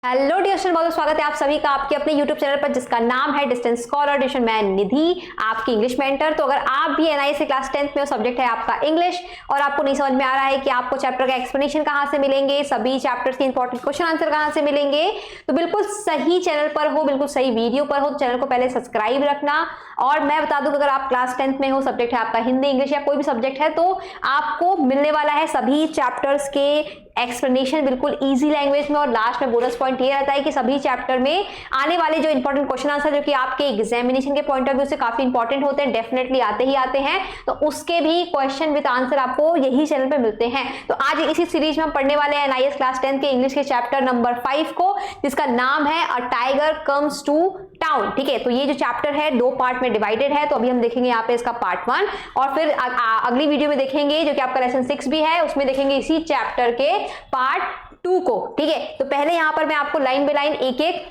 Hello dear student, बहुत स्वागत है आप सभी का आपके अपने YouTube चैनल पर जिसका नाम है डिस्टेंस स्कॉलर ट्यूशन। मैं निधि, आपकी इंग्लिश मेंटर। तो अगर आप भी एनआईएस क्लास 10th में हो, सब्जेक्ट है आपका इंग्लिश, और आपको नहीं समझ में आ रहा है कि आपको चैप्टर का एक्सप्लेनेशन कहाँ से मिलेंगे, सभी चैप्टर्स के इंपॉर्टेंट क्वेश्चन आंसर कहाँ से मिलेंगे, तो बिल्कुल सही चैनल पर हो, बिल्कुल सही वीडियो पर हो। तो चैनल को पहले सब्सक्राइब रखना। और मैं बता दूं कि अगर आप क्लास 10th में हो, सब्जेक्ट है आपका हिंदी, इंग्लिश या कोई भी सब्जेक्ट है, तो आपको मिलने वाला है सभी चैप्टर्स के एक्सप्लेनेशन बिल्कुल इजी लैंग्वेज में। और लास्ट में बोनस पॉइंट ये रहता है कि सभी चैप्टर में आने वाले जो इंपॉर्टेंट क्वेश्चन आंसर जो कि आपके एग्जामिनेशन के पॉइंट ऑफ व्यू से काफी इंपॉर्टेंट होते हैं, डेफिनेटली आते ही आते हैं, तो उसके भी क्वेश्चन विद आंसर आपको यही चैनल पे मिलते हैं। तो आज इसी सीरीज में हम पढ़ने वाले हैं एनआईएस क्लास 10 के इंग्लिश के चैप्टर नंबर 5 को, जिसका नाम है a tiger comes to town. ठीक है, तो ये जो चैप्टर है 2 पार्ट में डिवाइडेड है। तो अभी हम देखेंगे यहाँ पे इसका पार्ट 1, और फिर अगली वीडियो में देखेंगे जो कि आपका लेसन 6 भी है, उसमें देखेंगे इसी चैप्टर के पार्ट 2 को। ठीक है, तो पहले यहाँ पर मैं आपको लाइन बाय लाइन एक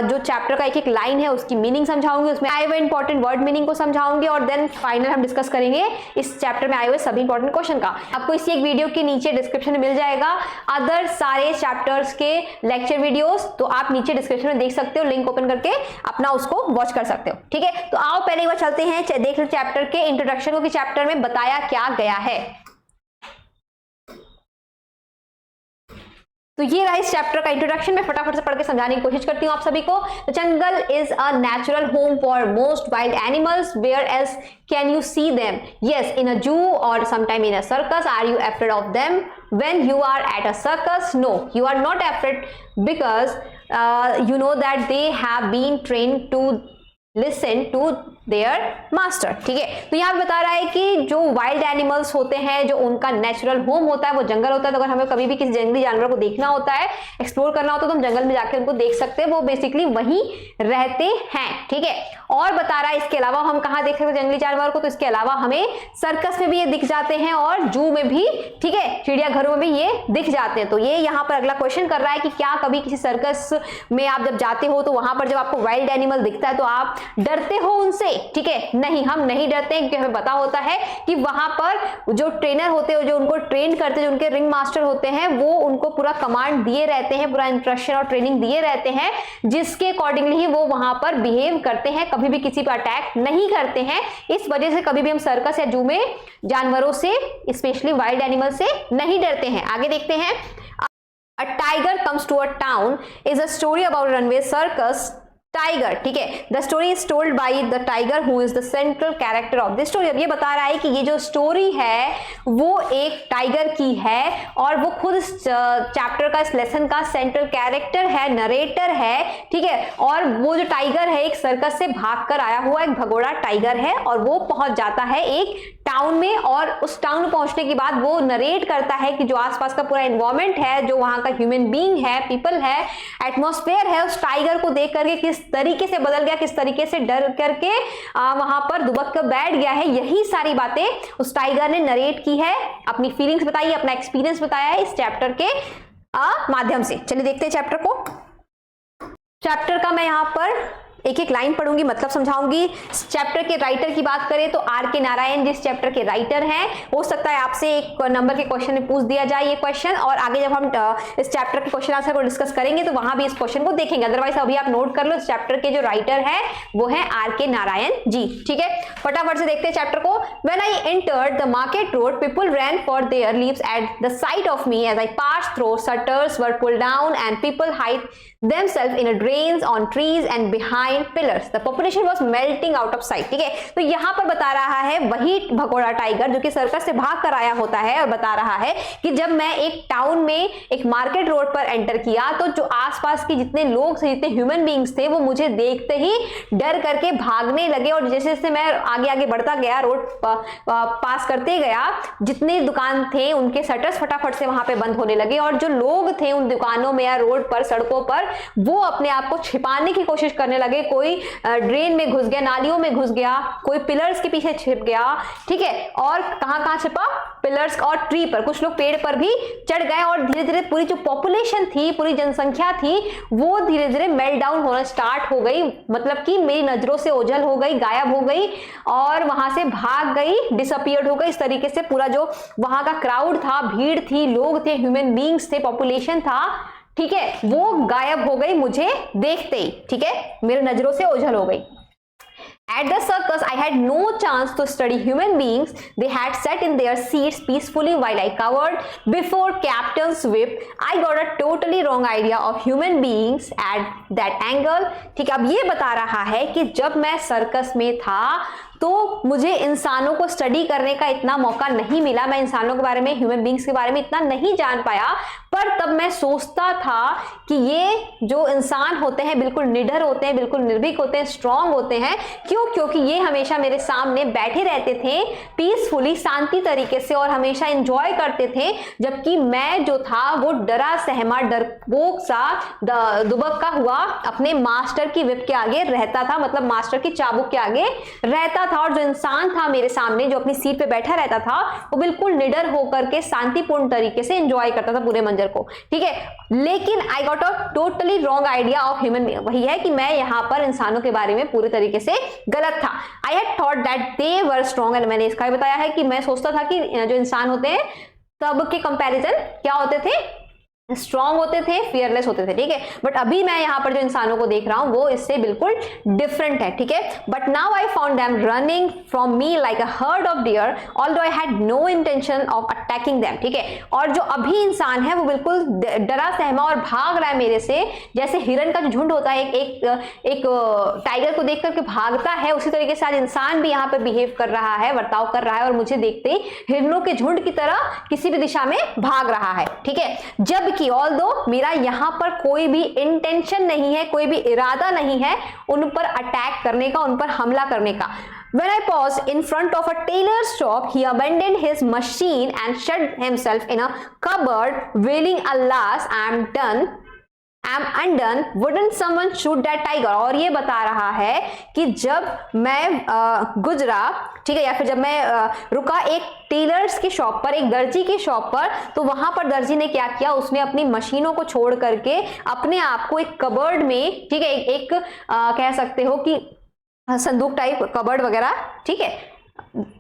जो चैप्टर का एक लाइन है उसकी मीनिंग समझाऊंगी, उसमें आए हुए इंपॉर्टेंट वर्ड मीनिंग को समझाऊंगी, और देन फाइनल हम डिस्कस करेंगे इस चैप्टर में आए हुए सभी इंपॉर्टेंट क्वेश्चन का। आपको इसी एक वीडियो के नीचे डिस्क्रिप्शन में मिल जाएगा अदर सारे चैप्टर्स के लेक्चर वीडियोस, तो आप नीचे डिस्क्रिप्शन में देख सकते हो, लिंक ओपन करके अपना उसको वॉच कर सकते हो। ठीक है, तो आओ पहले एक बार चलते हैं, देख लो चैप्टर के इंट्रोडक्शन को कि चैप्टर में बताया क्या गया है। तो ये रहा इस चैप्टर का इंट्रोडक्शन। मैं फटाफट से पढ़ के समझाने की कोशिश करती हूँ आप सभी को। तो jungle is a natural home for most wild animals, where else can you see them? Yes, in a zoo और sometime in a circus. Are you afraid of them when you are at a circus? No, you are not afraid because you know that they have been trained to listen to their master. ठीक है, तो यहाँ बता रहा है कि जो wild animals होते हैं, जो उनका नेचुरल होम होता है वो जंगल होता है। तो अगर हमें कभी भी किसी जंगली जानवर को देखना होता है, एक्सप्लोर करना होता है, तो हम जंगल में जाकर उनको देख सकते हैं, वो बेसिकली वहीं रहते हैं। ठीक है, और बता रहा है इसके अलावा हम कहाँ देख सकते हैं जंगली जानवर को, तो इसके अलावा हमें सर्कस में भी ये दिख जाते हैं और जू में भी, ठीक है, चिड़ियाघरों में भी ये दिख जाते हैं। तो ये यहाँ पर अगला क्वेश्चन कर रहा है कि क्या कभी किसी सर्कस में आप जब जाते हो तो वहां पर जब आपको वाइल्ड एनिमल दिखता है तो आप डरते हो उनसे? ठीक है, नहीं, हम नहीं डरते हैं, क्योंकि हमें पता होता है कि वहां पर जो ट्रेनर होते हैं, जो उनको ट्रेन करते हैं, जो उनके रिंग मास्टर होते हैं, वो उनको पूरा कमांड दिए रहते हैं, पूरा इंस्ट्रक्शन और ट्रेनिंग दिए रहते हैं, जिसके अकॉर्डिंगली ही वो वहां पर बिहेव करते हैं, कभी भी किसी पर अटैक नहीं करते हैं। इस वजह से कभी भी हम सर्कस या जू में जानवरों से, स्पेशली वाइल्ड एनिमल से नहीं डरते हैं। आगे देखते हैं। A tiger comes to a town is a story about a runway circus tiger. ठीक है, the story is told by the tiger who is the central character of this story. अब ये बता रहा है कि ये जो स्टोरी है वो एक टाइगर की है, और वो खुद इस चैप्टर का, इस लेसन का सेंट्रल कैरेक्टर है, नरेटर है। ठीक है, और वो जो टाइगर है एक सर्कस से भागकर आया हुआ एक भगोड़ा टाइगर है, और वो पहुंच जाता है एक टाउन में, और उस टाउन में पहुंचने के बाद वो नरेट करता है कि जो आसपास का पूरा एनवायरमेंट है, जो वहां का ह्यूमन बीइंग है, पीपल है, एटमॉस्फेयर है, उस टाइगर को देख करके किस तरीके से बदल गया, किस तरीके से डर करके वहां पर दुबक कर बैठ गया है। यही सारी बातें उस टाइगर ने नरेट की है, अपनी फीलिंग्स बताई, अपना एक्सपीरियंस बताया है इस चैप्टर के माध्यम से। चलिए देखते हैं चैप्टर को। चैप्टर का मैं यहां पर एक एक लाइन पढ़ूंगी, मतलब समझाऊंगी। चैप्टर के राइटर की बात करें तो आर के नारायण जिस चैप्टर के राइटर हैं, हो सकता है आपसे एक नंबर के क्वेश्चन में पूछ दिया जाए ये क्वेश्चन, और आगे जब हम इस चैप्टर के क्वेश्चन आंसर को डिस्कस करेंगे तो वहां भी इस क्वेश्चन को देखेंगे। अदरवाइज अभी आप नोट कर लो, इस चैप्टर के जो राइटर है वो है आर के नारायण जी। ठीक है, फटाफट से देखते हैं चैप्टर को। When I entered the market road, people ran for their lives at the sight of me as I passed through, shutters were pulled down and people hide themselves in a drains on trees and behind pillars. The population was melting out of sight. ठीक है, तो यहाँ पर बता रहा है वही भगोड़ा टाइगर जो कि सर्कस से भाग कर आया होता है, और बता रहा है कि जब मैं एक टाउन में एक मार्केट रोड पर एंटर किया तो जो आसपास के जितने लोग थे, जितने ह्यूमन बींग्स थे, वो मुझे देखते ही डर करके भागने लगे। और जैसे जैसे मैं आगे आगे बढ़ता गया, रोड पास करते गया, जितने दुकान थे उनके शटर्स फटाफट से वहां पे बंद होने लगे, और जो लोग थे उन दुकानों में या रोड पर, सड़कों पर, वो अपने आप को छिपाने की कोशिश करने लगे। कोई ड्रेन में घुस गया, नालियों में घुस गया, कोई पिलर्स के पीछे छिप गया। ठीक है, और कहां छिपा? पिलर्स और ट्री पर, कुछ लोग पेड़ पर भी चढ़ गए, और धीरे धीरे पूरी जो पॉपुलेशन थी, पूरी जनसंख्या थी, वो धीरे धीरे मेल्ट डाउन होना स्टार्ट हो गई, मतलब कि मेरी नजरों से ओझल हो गई, गायब हो गई, और वहां से भाग गई, डिसअपियर्ड हो गई। इस तरीके से पूरा जो वहां का क्राउड था, भीड़ थी, लोग थे, ह्यूमन बींग्स थे, पॉपुलेशन था, ठीक है, वो गायब हो गई मुझे देखते ही, ठीक है, मेरी नजरों से ओझल हो गई। At the circus, I had no chance to study human beings. They had sat in their seats peacefully while I covered before Captain's whip. I got a totally wrong idea of human beings at that angle. ठीक है, अब ये बता रहा है कि जब मैं सर्कस में था तो मुझे इंसानों को स्टडी करने का इतना मौका नहीं मिला, मैं इंसानों के बारे में, ह्यूमन बींग्स के बारे में इतना नहीं जान पाया। पर तब मैं सोचता था कि ये जो इंसान होते हैं बिल्कुल निडर होते हैं, बिल्कुल निर्भीक होते हैं, स्ट्रांग होते हैं। क्यों? क्योंकि ये हमेशा मेरे सामने बैठे रहते थे पीसफुली, शांति तरीके से, और हमेशा एंजॉय करते थे, जबकि मैं जो था वो डरा सहमा, डरपोक सा, दुबक्का हुआ अपने मास्टर की विप के आगे रहता था, मतलब मास्टर की चाबुक के आगे रहता था। और जो इंसान था मेरे सामने जो अपनी सीट पे बैठा रहता था वो बिल्कुल निडर होकर के शांतिपूर्ण तरीके से एंजॉय करता था पूरे मंजर को, ठीक है। लेकिन I got a totally wrong idea of human being, वही है कि मैं यहाँ पर इंसानों के बारे में पूरी तरीके से गलत था। I had thought that they were strong, and मैंने इसका भी बताया है कि मैं सोचता था कि जो इंसान होते हैं तब के कंपैरिजन क्या होते थे, स्ट्रॉन्ग होते थे, फियरलेस होते थे, ठीक है। बट अभी मैं यहाँ पर जो इंसानों को देख रहा हूँ वो इससे बिल्कुल डिफरेंट है, ठीक है। But now I found them running from me like a herd of deer although I had no intention of attacking them, ठीक है। और जो अभी इंसान है वो बिल्कुल डरा सहमा और भाग रहा है मेरे से, जैसे हिरन का जो झुंड होता है एक टाइगर को देख करके भागता है, उसी तरीके से आज इंसान भी यहाँ पर बिहेव कर रहा है, बर्ताव कर रहा है, और मुझे देखते ही हिरनों के झुंड की तरह किसी भी दिशा में भाग रहा है, ठीक है। जब कि ऑल्दो मेरा यहाँ पर कोई भी इंटेंशन नहीं है, कोई भी इरादा नहीं है उन पर अटैक करने का, उन पर हमला करने का। When I paused in front of a tailor's shop, he abandoned his machine and shut himself in a cupboard, wailing, "Alas, I'm done. I'm undone. Wouldn't someone shoot that tiger?" और ये बता रहा है कि जब मैं गुजरा, ठीक है, या फिर जब मैं रुका एक टेलर्स की शॉप पर, एक दर्जी की शॉप पर, तो वहां पर दर्जी ने क्या किया, उसने अपनी मशीनों को छोड़ करके अपने आप को एक कबर्ड में, ठीक है, एक कह सकते हो कि संदूक टाइप कबर्ड वगैरह, ठीक है,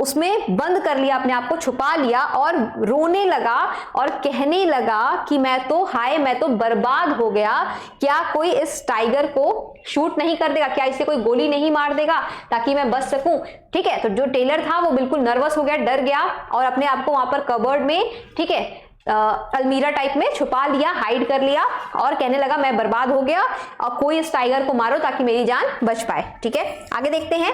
उसमें बंद कर लिया, अपने आप को छुपा लिया और रोने लगा और कहने लगा कि मैं तो बर्बाद हो गया, क्या कोई इस टाइगर को शूट नहीं कर देगा, क्या इसे कोई गोली नहीं मार देगा ताकि मैं बच सकूं, ठीक है। तो जो टेलर था वो बिल्कुल नर्वस हो गया, डर गया और अपने आप को वहां पर कबर्ड में, ठीक है, अलमीरा टाइप में छुपा लिया, हाइड कर लिया और कहने लगा मैं बर्बाद हो गया और कोई इस टाइगर को मारो ताकि मेरी जान बच पाए, ठीक है। आगे देखते हैं।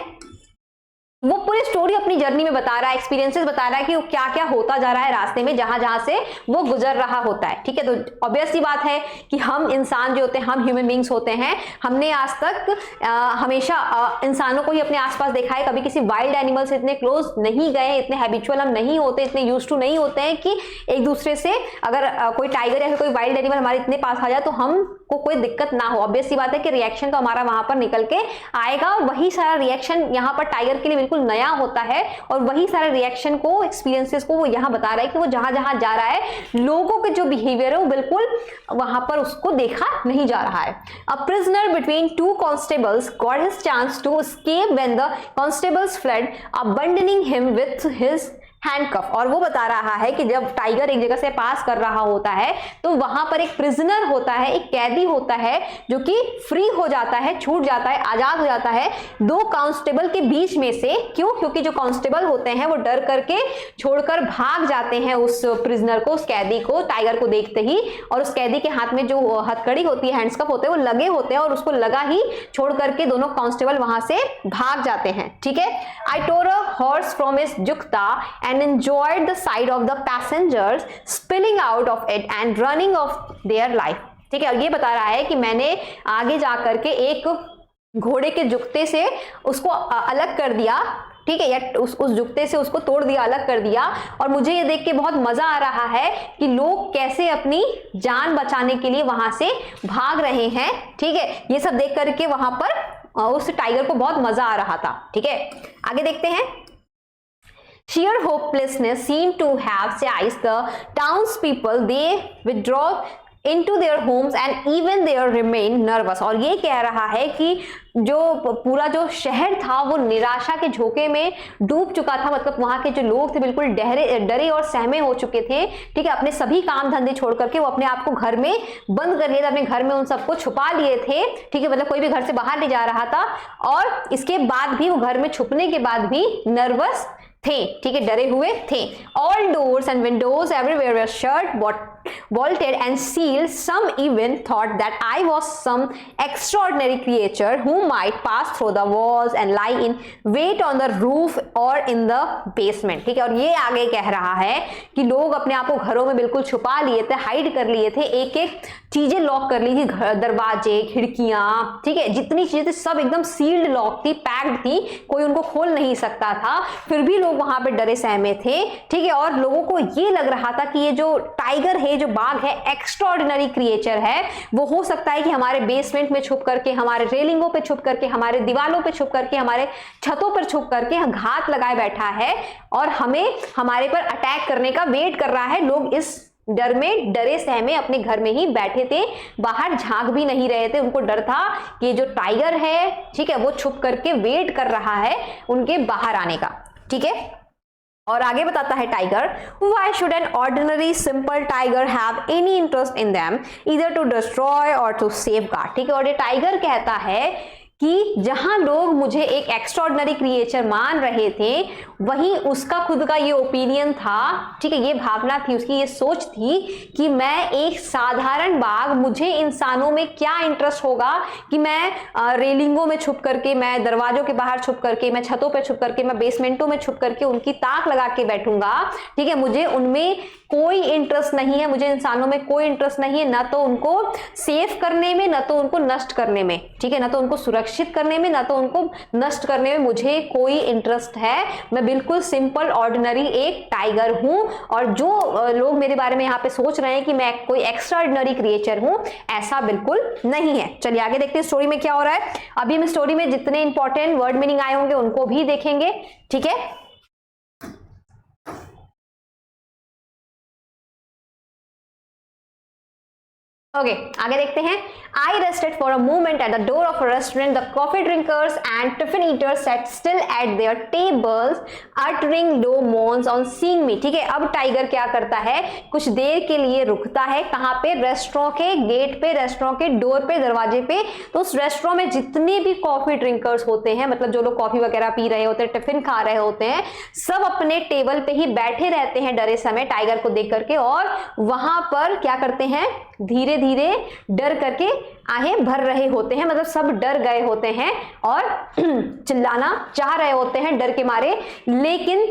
वो पूरी स्टोरी अपनी जर्नी में बता रहा है, एक्सपीरियंसेस बता रहा है कि वो क्या क्या होता जा रहा है रास्ते में, जहां जहां से वो गुजर रहा होता है, ठीक है। तो ऑब्वियस सी बात है कि हम इंसान जो होते हैं, हम ह्यूमन बींग्स होते हैं, हमने आज तक हमेशा इंसानों को ही अपने आसपास देखा है, कभी किसी वाइल्ड एनिमल से इतने क्लोज नहीं गए, इतने हैबिचुअल हम नहीं होते, इतने यूज्ड टू नहीं होते हैं कि एक दूसरे से अगर कोई टाइगर या फिर कोई वाइल्ड एनिमल हमारे इतने पास आ जाए तो हमको कोई दिक्कत ना हो। ऑब्वियस सी बात है कि रिएक्शन तो हमारा वहां पर निकल के आएगा, वही सारा रिएक्शन यहाँ पर टाइगर के लिए बिल्कुल नया होता है और वही सारे रिएक्शन को, एक्सपीरियंसेस को वो यहाँ बता रहा है कि वो जहां जहां जा रहा है लोगों के जो बिहेवियर है वो बिल्कुल वहां पर उसको देखा नहीं जा रहा है। A prisoner between two constables got his chance to escape when the constables fled, abandoning him with his handcuff. और वो बता रहा है कि जब टाइगर एक जगह से पास कर रहा होता है तो वहां पर एक प्रिजनर होता है, एक कैदी होता है जो कि फ्री हो जाता है, छूट जाता है, आजाद हो जाता है दो कांस्टेबल के बीच में से। क्यों? क्योंकि जो कांस्टेबल होते हैं वो डर करके छोड़कर भाग जाते हैं उस प्रिजनर को, उस कैदी को, टाइगर को देखते ही, और उस कैदी के हाथ में जो हथकड़ी होती है, हैंडस्कफ होते हैं, वो लगे होते हैं और उसको लगा ही छोड़ करके दोनों कांस्टेबल वहां से भाग जाते हैं, ठीक है। I tore a horse from his जुक्ता and enjoyed the sight of the passengers spilling out of it and running of their life, ठीक है। और ये बता रहा है कि मैंने आगे जाकर के एक घोड़े के जुक्ते से उसको अलग कर दिया, ठीक है, या उस जुक्ते से उसको तोड़ दिया, अलग कर दिया, और मुझे ये देख के बहुत मजा आ रहा है कि लोग कैसे अपनी जान बचाने के लिए वहां से भाग रहे हैं, ठीक है। ये सब देख करके वहां पर उस टाइगर को बहुत मजा आ रहा था, ठीक है। आगे देखते हैं। Sheer hopelessness seemed to have seized the townspeople. They withdrew into their homes and even they remain nervous। और ये कह रहा है कि जो पूरा जो शहर था वो निराशा के झोंके में डूब चुका था, मतलब वहां के जो लोग थे बिल्कुल डरे और सहमे हो चुके थे, ठीक है। अपने सभी काम धंधे छोड़ करके वो अपने आप को घर में बंद कर लिए थे, अपने घर में उन सबको छुपा लिए थे, ठीक है, मतलब कोई भी घर से बाहर नहीं जा रहा था, और इसके बाद भी वो घर में छुपने के बाद भी नर्वस थे, ठीक है, डरे हुए थे। All doors and windows everywhere were shut, bolted and sealed. Some even thought that I was some extraordinary creature who might pass through the walls and lie in wait on the roof or in the basement, ठीक है। और ये आगे कह रहा है कि लोग अपने आप को घरों में बिल्कुल छुपा लिए थे, हाइड कर लिए थे, एक एक चीजें लॉक कर ली थी, दरवाजे, खिड़कियां, ठीक है, जितनी चीजें थी सब एकदम सील्ड लॉक थी, पैक्ड थी, कोई उनको खोल नहीं सकता था। फिर भी लोग वहां पे डरे सहमे थे, ठीक है। और लोगों को ये लग रहा था कि ये जो टाइगर है, जो बाघ है, एक्स्ट्रॉर्डिनरी क्रिएचर है, वो हो सकता है कि हमारे बेसमेंट में छुप करके, हमारे रेलिंगों पे छुप करके, हमारे दीवारों पे छुप करके, हमारे छतों पर छुप करके घात लगाए बैठा है और हमें हमारे पर अटैक करने का वेट कर रहा है। लोग इस डर में डरे सहमे अपने घर में ही बैठे थे, बाहर झांक भी नहीं रहे थे। उनको डर था कि ये जो टाइगर है, ठीक है, वो छुप करके वेट कर रहा है उनके बाहर आने का, ठीक है। और आगे बताता है tiger, why should an ordinary simple tiger have any interest in them either to destroy or to safeguard, ठीक है। और ये टाइगर कहता है कि जहां लोग मुझे एक एक्स्ट्रॉर्डिनरी क्रिएचर मान रहे थे, वहीं उसका खुद का ये ओपिनियन था, ठीक है, ये भावना थी, उसकी ये सोच थी कि मैं एक साधारण बाघ, मुझे इंसानों में क्या इंटरेस्ट होगा कि मैं रेलिंगों में छुप करके, मैं दरवाजों के बाहर छुप करके, मैं छतों पे छुप करके, मैं बेसमेंटों में छुप करके उनकी ताक लगा के बैठूंगा, ठीक है। मुझे उनमें कोई इंटरेस्ट नहीं है, मुझे इंसानों में कोई इंटरेस्ट नहीं है, ना तो उनको सेफ करने में, ना तो उनको नष्ट करने में, ठीक है, ना तो उनको सुरक्षित करने में, ना तो उनको नष्ट करने में मुझे कोई इंटरेस्ट है। मैं बिल्कुल सिंपल ऑर्डिनरी एक टाइगर हूं, और जो लोग मेरे बारे में यहाँ पे सोच रहे हैं कि मैं कोई एक्स्ट्राऑर्डिनरी क्रिएचर हूं, ऐसा बिल्कुल नहीं है। चलिए आगे देखते हैं स्टोरी में क्या हो रहा है। अभी हम स्टोरी में जितने इंपॉर्टेंट वर्ड मीनिंग आए होंगे उनको भी देखेंगे, ठीक है। ओके, आगे देखते हैं। I rested for a moment at the door of a restaurant. The coffee drinkers and tiffin eaters sat still at their tables, uttering low moans on seeing me, ठीक है। अब टाइगर क्या करता है, कुछ देर के लिए रुकता है, कहाँ पे, रेस्टोरेंट के गेट पे, रेस्टोरेंट के डोर पे, दरवाजे पे। तो उस रेस्टोरेंट में जितने भी कॉफी ड्रिंकर्स होते हैं, मतलब जो लोग कॉफी वगैरह पी रहे होते हैं, टिफिन खा रहे होते हैं, सब अपने टेबल पे ही बैठे रहते हैं डरे समय टाइगर को देख करके, और वहां पर क्या करते हैं, धीरे धीरे डर करके आहें भर रहे होते हैं, मतलब सब डर गए होते हैं और चिल्लाना चाह रहे होते हैं डर के मारे, लेकिन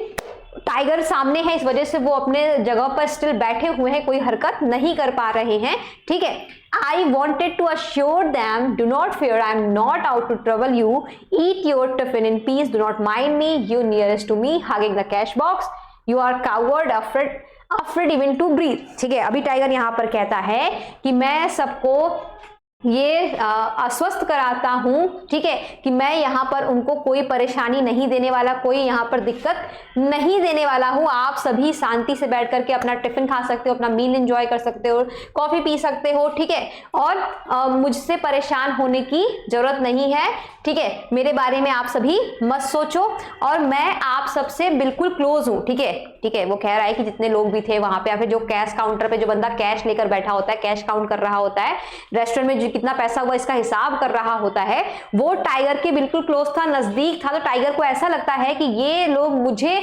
टाइगर सामने है, इस वजह से वो अपने जगह पर स्टिल बैठे हुए हैं, कोई हरकत नहीं कर पा रहे हैं, ठीक है। I wanted to assure them, do not fear, I am not out to trouble you, eat your tiffin in peace, do not mind me, you nearest to me, hugging the cash box, you are coward, afraid even to breathe, ठीक है। अभी tiger यहाँ पर कहता है कि मैं सबको ये आश्वस्त कराता हूं, ठीक है, कि मैं यहाँ पर उनको कोई परेशानी नहीं देने वाला, कोई यहाँ पर दिक्कत नहीं देने वाला हूं। आप सभी शांति से बैठ करके अपना टिफिन खा सकते हो, अपना मील एंजॉय कर सकते हो, कॉफी पी सकते हो, ठीक है, और मुझसे परेशान होने की जरूरत नहीं है, ठीक है। मेरे बारे में आप सभी मत सोचो, और मैं आप सबसे बिल्कुल क्लोज हूं, ठीक है, ठीक है। वो कह रहा है कि जितने लोग भी थे वहां पे, या फिर जो कैश काउंटर पे जो बंदा कैश लेकर बैठा होता है, कैश काउंट कर रहा होता है, रेस्टोरेंट में कितना पैसा हुआ इसका हिसाब कर रहा होता है, वो टाइगर के बिल्कुल क्लोज था, नजदीक था। तो टाइगर को ऐसा लगता है कि ये लोग मुझे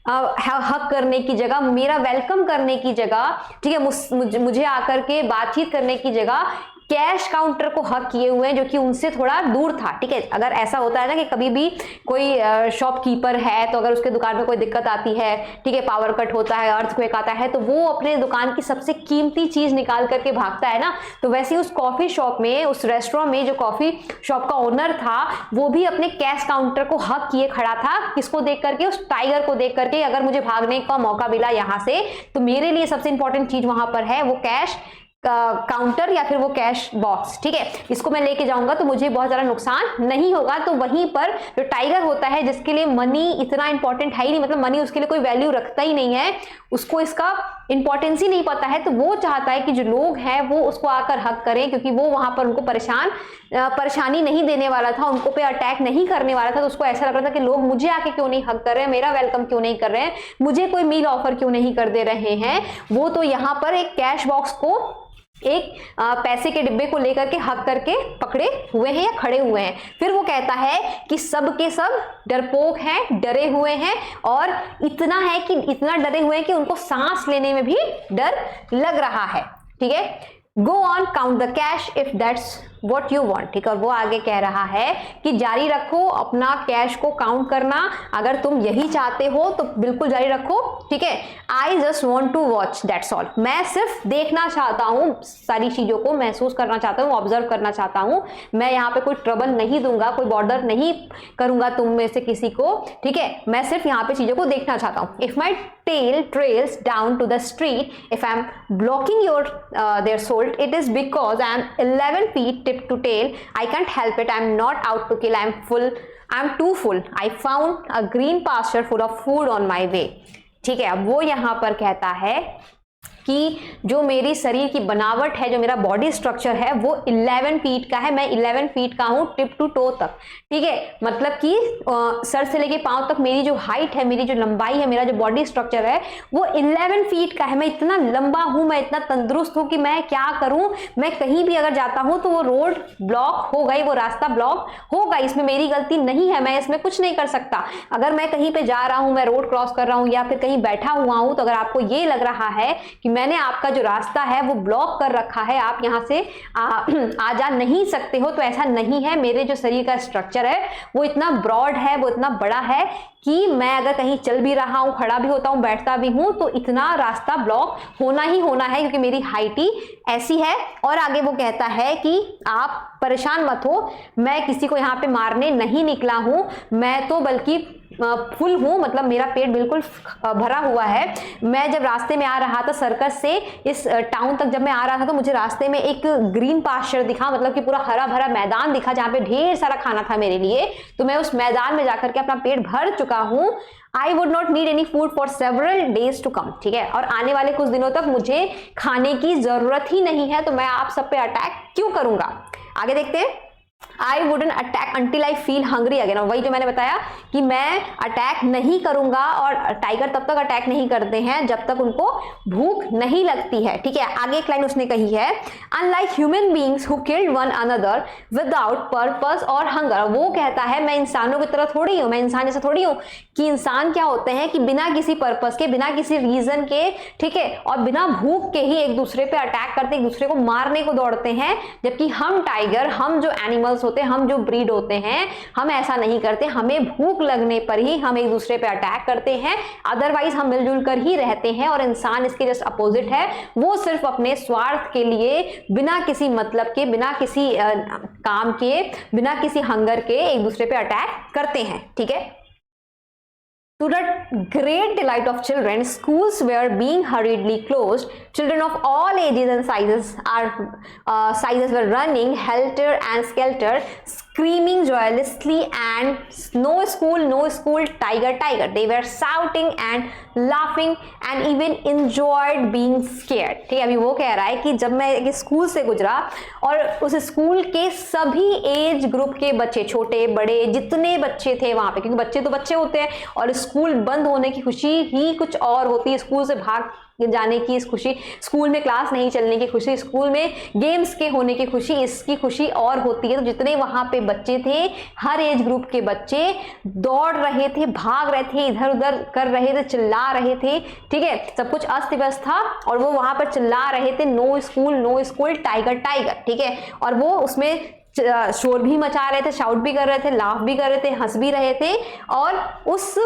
हक करने की जगह, मेरा वेलकम करने की जगह, ठीक है, मुझे आकर के बातचीत करने की जगह कैश काउंटर को हक किए हुए हैं, जो कि उनसे थोड़ा दूर था, ठीक है। अगर ऐसा होता है ना कि कभी भी कोई शॉपकीपर है, तो अगर उसके दुकान में कोई दिक्कत आती है, ठीक है, पावर कट होता है, अर्थक्वेक आता है, तो वो अपने दुकान की सबसे कीमती चीज निकाल करके भागता है ना। तो वैसे उस कॉफी शॉप में, उस रेस्टोरेंट में जो कॉफी शॉप का ओनर था, वो भी अपने कैश काउंटर को हक किए खड़ा था, किसको देख करके, उस टाइगर को देख करके। अगर मुझे भागने का मौका मिला यहाँ से, तो मेरे लिए सबसे इंपॉर्टेंट चीज वहां पर है वो कैश काउंटर या फिर वो कैश बॉक्स, ठीक है, इसको मैं लेके जाऊंगा तो मुझे बहुत ज्यादा नुकसान नहीं होगा। तो वहीं पर जो टाइगर होता है, जिसके लिए मनी इतना इंपॉर्टेंट है ही नहीं, मतलब मनी उसके लिए कोई वैल्यू रखता ही नहीं है, उसको इसका इंपॉर्टेंस ही नहीं पता है, तो वो चाहता है कि जो लोग हैं वो उसको आकर हक करें, क्योंकि वो वहां पर उनको परेशानी नहीं देने वाला था, उनको पे अटैक नहीं करने वाला था। तो उसको ऐसा लग रहा था कि लोग मुझे आके क्यों नहीं हक कर रहे हैं, मेरा वेलकम क्यों नहीं कर रहे हैं, मुझे कोई मील ऑफर क्यों नहीं कर दे रहे हैं। वो तो यहाँ पर एक कैश बॉक्स को, एक पैसे के डिब्बे को लेकर के हक करके पकड़े हुए हैं या खड़े हुए हैं। फिर वो कहता है कि सब के सब डरपोक हैं, डरे हुए हैं, और इतना है कि इतना डरे हुए हैं कि उनको सांस लेने में भी डर लग रहा है, ठीक है। Go on, count the cash if that's what you want, ठीक है। और वो आगे कह रहा है कि जारी रखो अपना कैश को काउंट करना, अगर तुम यही चाहते हो तो बिल्कुल जारी रखो, ठीक है। I just want to watch, that's all, मैं सिर्फ देखना चाहता हूँ, सारी चीजों को महसूस करना चाहता हूँ, ऑब्जर्व करना चाहता हूँ। मैं यहाँ पे कोई ट्रबल नहीं दूंगा, कोई बॉर्डर नहीं करूंगा तुम में से किसी को, ठीक है। मैं सिर्फ यहाँ पे चीजों को देखना चाहता हूँ। If my tail trails down to the street, if I'm blocking their salt, it is because I'm 11 feet tip to tail. I can't help it. I'm not out to kill. I'm too full. I found a green pasture full of food on my way. ठीक है, अब वो यहाँ पर कहता है कि जो मेरी शरीर की बनावट है, जो मेरा बॉडी स्ट्रक्चर है, वो 11 फीट का है, मैं 11 फीट का हूँ टिप टू टो तक, ठीक है। मतलब कि सर से लेके पांव तक मेरी जो हाइट है, मेरी जो लंबाई है, मेरा जो बॉडी स्ट्रक्चर है, वो 11 फीट का है। मैं इतना लंबा हूँ, मैं इतना तंदुरुस्त हूँ कि मैं क्या करूँ, मैं कहीं भी अगर जाता हूँ तो वो रोड ब्लॉक हो गई, वो रास्ता ब्लॉक होगा, इसमें मेरी गलती नहीं है, मैं इसमें कुछ नहीं कर सकता। अगर मैं कहीं पे जा रहा हूँ, मैं रोड क्रॉस कर रहा हूँ या फिर कहीं बैठा हुआ हूँ, तो अगर आपको ये लग रहा है कि मैंने आपका जो रास्ता है वो ब्लॉक कर रखा है, आप यहां से आ जा नहीं सकते हो, तो ऐसा नहीं है। मेरे जो शरीर का स्ट्रक्चर है वो इतना ब्रॉड है, वो इतना बड़ा है कि मैं अगर कहीं चल भी रहा हूं, खड़ा भी होता हूं, बैठता भी हूं, तो इतना रास्ता ब्लॉक होना ही होना है, क्योंकि मेरी हाइट ही ऐसी है। और आगे वो कहता है कि आप परेशान मत हो, मैं किसी को यहाँ पे मारने नहीं निकला हूं, मैं तो बल्कि फुल हूं, मतलब मेरा पेट बिल्कुल भरा हुआ है। मैं जब रास्ते में आ रहा था सर्कस से इस टाउन तक, जब मैं आ रहा था तो मुझे रास्ते में एक ग्रीन पास्चर दिखा, मतलब कि पूरा हरा भरा मैदान दिखा जहां पे ढेर सारा खाना था मेरे लिए, तो मैं उस मैदान में जाकर के अपना पेट भर चुका हूं। I would not need any food for several days to come, ठीक है, और आने वाले कुछ दिनों तक मुझे खाने की जरूरत ही नहीं है, तो मैं आप सब पे अटैक क्यों करूंगा। आगे देखते हैं। I wouldn't attack until I feel hungry again, और वही जो मैंने बताया कि मैं अटैक नहीं करूंगा, और टाइगर तब तक अटैक नहीं करते हैं जब तक उनको भूख नहीं लगती है, ठीक है। आगे एक लाइन उसने कही है, unlike human beings who killed one another without purpose or hunger, वो कहता है मैं इंसानों की तरह थोड़ी हूँ, मैं इंसान जैसा थोड़ी हूँ, कि इंसान क्या होते हैं कि बिना किसी पर्पस के, बिना किसी रीजन के, ठीक है, और बिना भूख के ही एक दूसरे पे अटैक करते, एक दूसरे को मारने को दौड़ते हैं, जबकि हम टाइगर, हम जो एनिमल्स होते हैं, हम जो ब्रीड होते हैं, हम ऐसा नहीं करते। हमें भूख लगने पर ही हम एक दूसरे पे अटैक करते हैं, अदरवाइज हम मिलजुल कर ही रहते हैं। और इंसान इसके जस्ट अपोजिट है, वो सिर्फ अपने स्वार्थ के लिए, बिना किसी मतलब के, बिना किसी काम के, बिना किसी हंगर के एक दूसरे पे अटैक करते हैं, ठीक है। To the great delight of children, schools were being hurriedly closed. Children of all ages and sizes were running helter and skelter, screaming joyously, and no school, tiger, tiger. They were shouting and laughing and even enjoyed being scared. ठीक है, अभी वो कह रहा है कि जब मैं एक स्कूल से गुजरा और उस स्कूल के सभी एज ग्रुप के बच्चे, छोटे बड़े जितने बच्चे थे वहां पे, क्योंकि बच्चे तो बच्चे होते हैं, और स्कूल बंद होने की खुशी ही कुछ और होती है, स्कूल से भाग जाने की इस खुशी, स्कूल में क्लास नहीं चलने की खुशी, स्कूल में गेम्स के होने की खुशी, इसकी खुशी और होती है। तो जितने वहां पे बच्चे थे, हर एज ग्रुप के बच्चे दौड़ रहे थे, भाग रहे थे, इधर उधर कर रहे थे, चिल्ला रहे थे, ठीक है, सब कुछ अस्त व्यस्त था, और वो वहां पर चिल्ला रहे थे, नो स्कूल, टाइगर टाइगर, ठीक है। और वो उसमें शोर भी मचा रहे थे, शाउट भी कर रहे थे, लाफ भी कर रहे थे, हंस भी रहे थे। और उस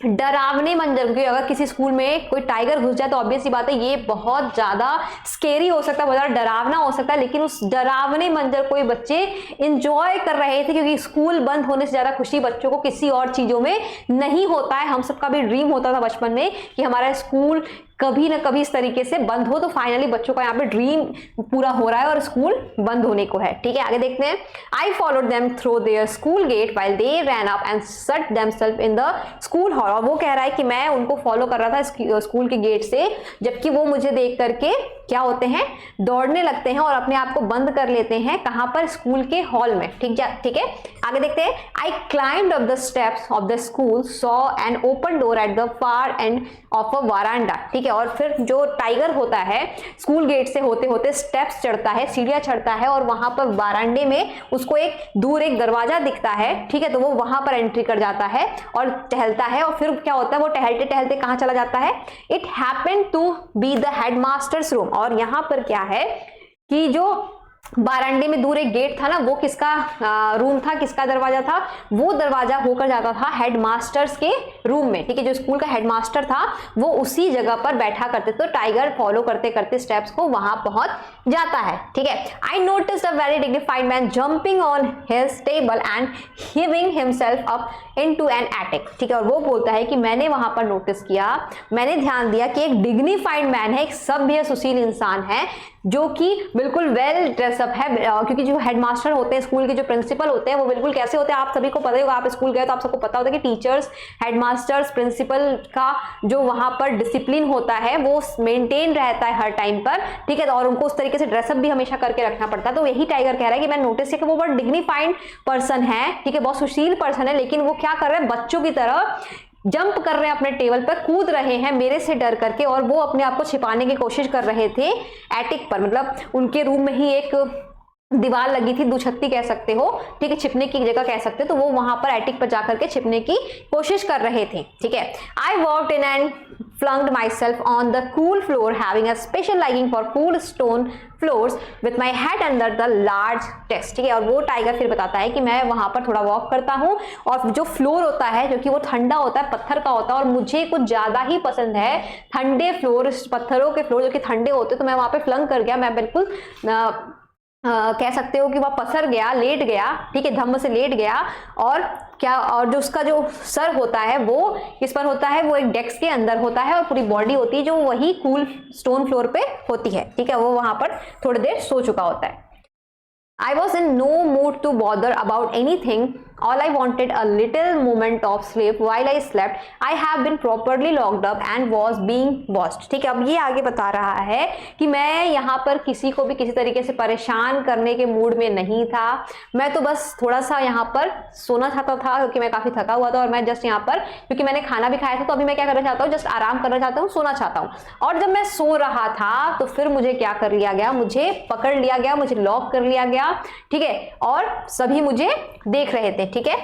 डरावने मंजर, क्योंकि अगर किसी स्कूल में कोई टाइगर घुस जाए तो ऑब्वियस सी बात है ये बहुत ज्यादा स्केरी हो सकता है, बहुत ज्यादा डरावना हो सकता है, लेकिन उस डरावने मंजर को बच्चे एंजॉय कर रहे थे, क्योंकि स्कूल बंद होने से ज्यादा खुशी बच्चों को किसी और चीजों में नहीं होता है। हम सबका भी ड्रीम होता था बचपन में कि हमारा स्कूल कभी ना कभी इस तरीके से बंद हो। तो फाइनली बच्चों का यहाँ पे ड्रीम पूरा हो रहा है और स्कूल बंद होने को है। ठीक है, आगे देखते हैं। I followed them through their school gate while they ran up and sat themselves in the school hall. और वो कह रहा है कि मैं उनको फॉलो कर रहा था स्कूल के गेट से, जबकि वो मुझे देख करके क्या होते हैं, दौड़ने लगते हैं और अपने आप को बंद कर लेते हैं। कहां पर? स्कूल के हॉल में। ठीक है, आगे देखते हैं। I climbed up the steps of the school, saw an open door at the far end of a veranda. ठीक है, और फिर जो टाइगर होता है स्कूल गेट से होते होते स्टेप्स चढ़ता है, सीढ़ियां चढ़ता है और वहां पर वारांडे में उसको एक दूर एक दरवाजा दिखता है। ठीक है, तो वो वहां पर एंट्री कर जाता है और टहलता है। और फिर क्या होता है, वो टहलते टहलते कहां चला जाता है? It happened to be the headmaster's room. और यहां पर क्या है कि जो बारांडे में दूर एक गेट था ना, वो किसका रूम था, किसका दरवाजा था? वो दरवाजा होकर जाता था हेडमास्टर्स के रूम में। ठीक है, जो स्कूल का हेडमास्टर था वो उसी जगह पर बैठा करते, तो टाइगर फॉलो करते करते स्टेप्स को वहां पहुंच जाता है। ठीक है, I noticed a very dignified man jumping on his table and heaving himself up into an attic. ठीक है, और वो बोलता है कि मैंने वहां पर नोटिस किया, मैंने ध्यान दिया कि एक डिग्निफाइड मैन है, एक सभ्य सुशील इंसान है, जो कि बिल्कुल वेल ड्रेसअप है। क्योंकि जो हेडमास्टर होते हैं, स्कूल के जो प्रिंसिपल होते हैं, वो बिल्कुल कैसे होते हैं आप सभी को पता ही होगा। आप स्कूल गए तो आप सबको पता होता है कि टीचर्स, हेडमास्टर्स, प्रिंसिपल का जो वहां पर डिसिप्लिन होता है वो मेंटेन रहता है हर टाइम पर। ठीक है, और उनको उस तरीके से ड्रेसअप भी हमेशा करके रखना पड़ता है। तो यही टाइगर कह रहा है कि मैंने नोटिस किया कि वो बहुत डिग्निफाइड पर्सन है। ठीक है, बहुत सुशील पर्सन है, लेकिन वो क्या कर रहे हैं, बच्चों की तरह जंप कर रहे हैं, अपने टेबल पर कूद रहे हैं मेरे से डर करके, और वो अपने आप को छिपाने की कोशिश कर रहे थे एटिक पर। मतलब उनके रूम में ही एक दीवार लगी थी, दुछत्ती कह सकते हो। ठीक है, छिपने की जगह कह सकते हो। तो वो वहां पर एटिक पर जाकर के छिपने की कोशिश कर रहे थे। ठीक है, I walked in and flung myself on the cool floor, having a special liking for cool stone floors with my head under the large desk। ठीक है, और वो टाइगर फिर बताता है कि मैं वहां पर थोड़ा वॉक करता हूँ और जो फ्लोर होता है जो कि वो ठंडा होता है, पत्थर का होता है, और मुझे कुछ ज्यादा ही पसंद है ठंडे फ्लोर, पत्थरों के फ्लोर जो कि ठंडे होते। तो मैं वहां पे फ्लंग कर गया, मैं बिल्कुल कह सकते हो कि वह पसर गया, लेट गया। ठीक है, धम्म से लेट गया। और क्या, और जो उसका जो सर होता है वो किस पर होता है? वो एक डेस्क के अंदर होता है और पूरी बॉडी होती है जो वही कूल स्टोन फ्लोर पे होती है। ठीक है, वो वहां पर थोड़ी देर सो चुका होता है। I was in no mood to bother about anything. All I wanted a little moment of sleep while I slept. I have been properly locked up and was being watched. ठीक है, अब ये आगे बता रहा है कि मैं यहाँ पर किसी को भी किसी तरीके से परेशान करने के मूड में नहीं था। मैं तो बस थोड़ा सा यहाँ पर सोना चाहता था क्योंकि मैं काफी थका हुआ था, और मैं जस्ट यहाँ पर क्योंकि मैंने खाना भी खाया था तो अभी मैं क्या करना चाहता हूँ, जस्ट आराम करना चाहता हूँ, सोना चाहता हूँ। और जब मैं सो रहा था तो फिर मुझे क्या कर लिया गया, मुझे पकड़ लिया गया, मुझे लॉक कर लिया गया। ठीक है, और सभी मुझे देख रहे थे। ठीक है,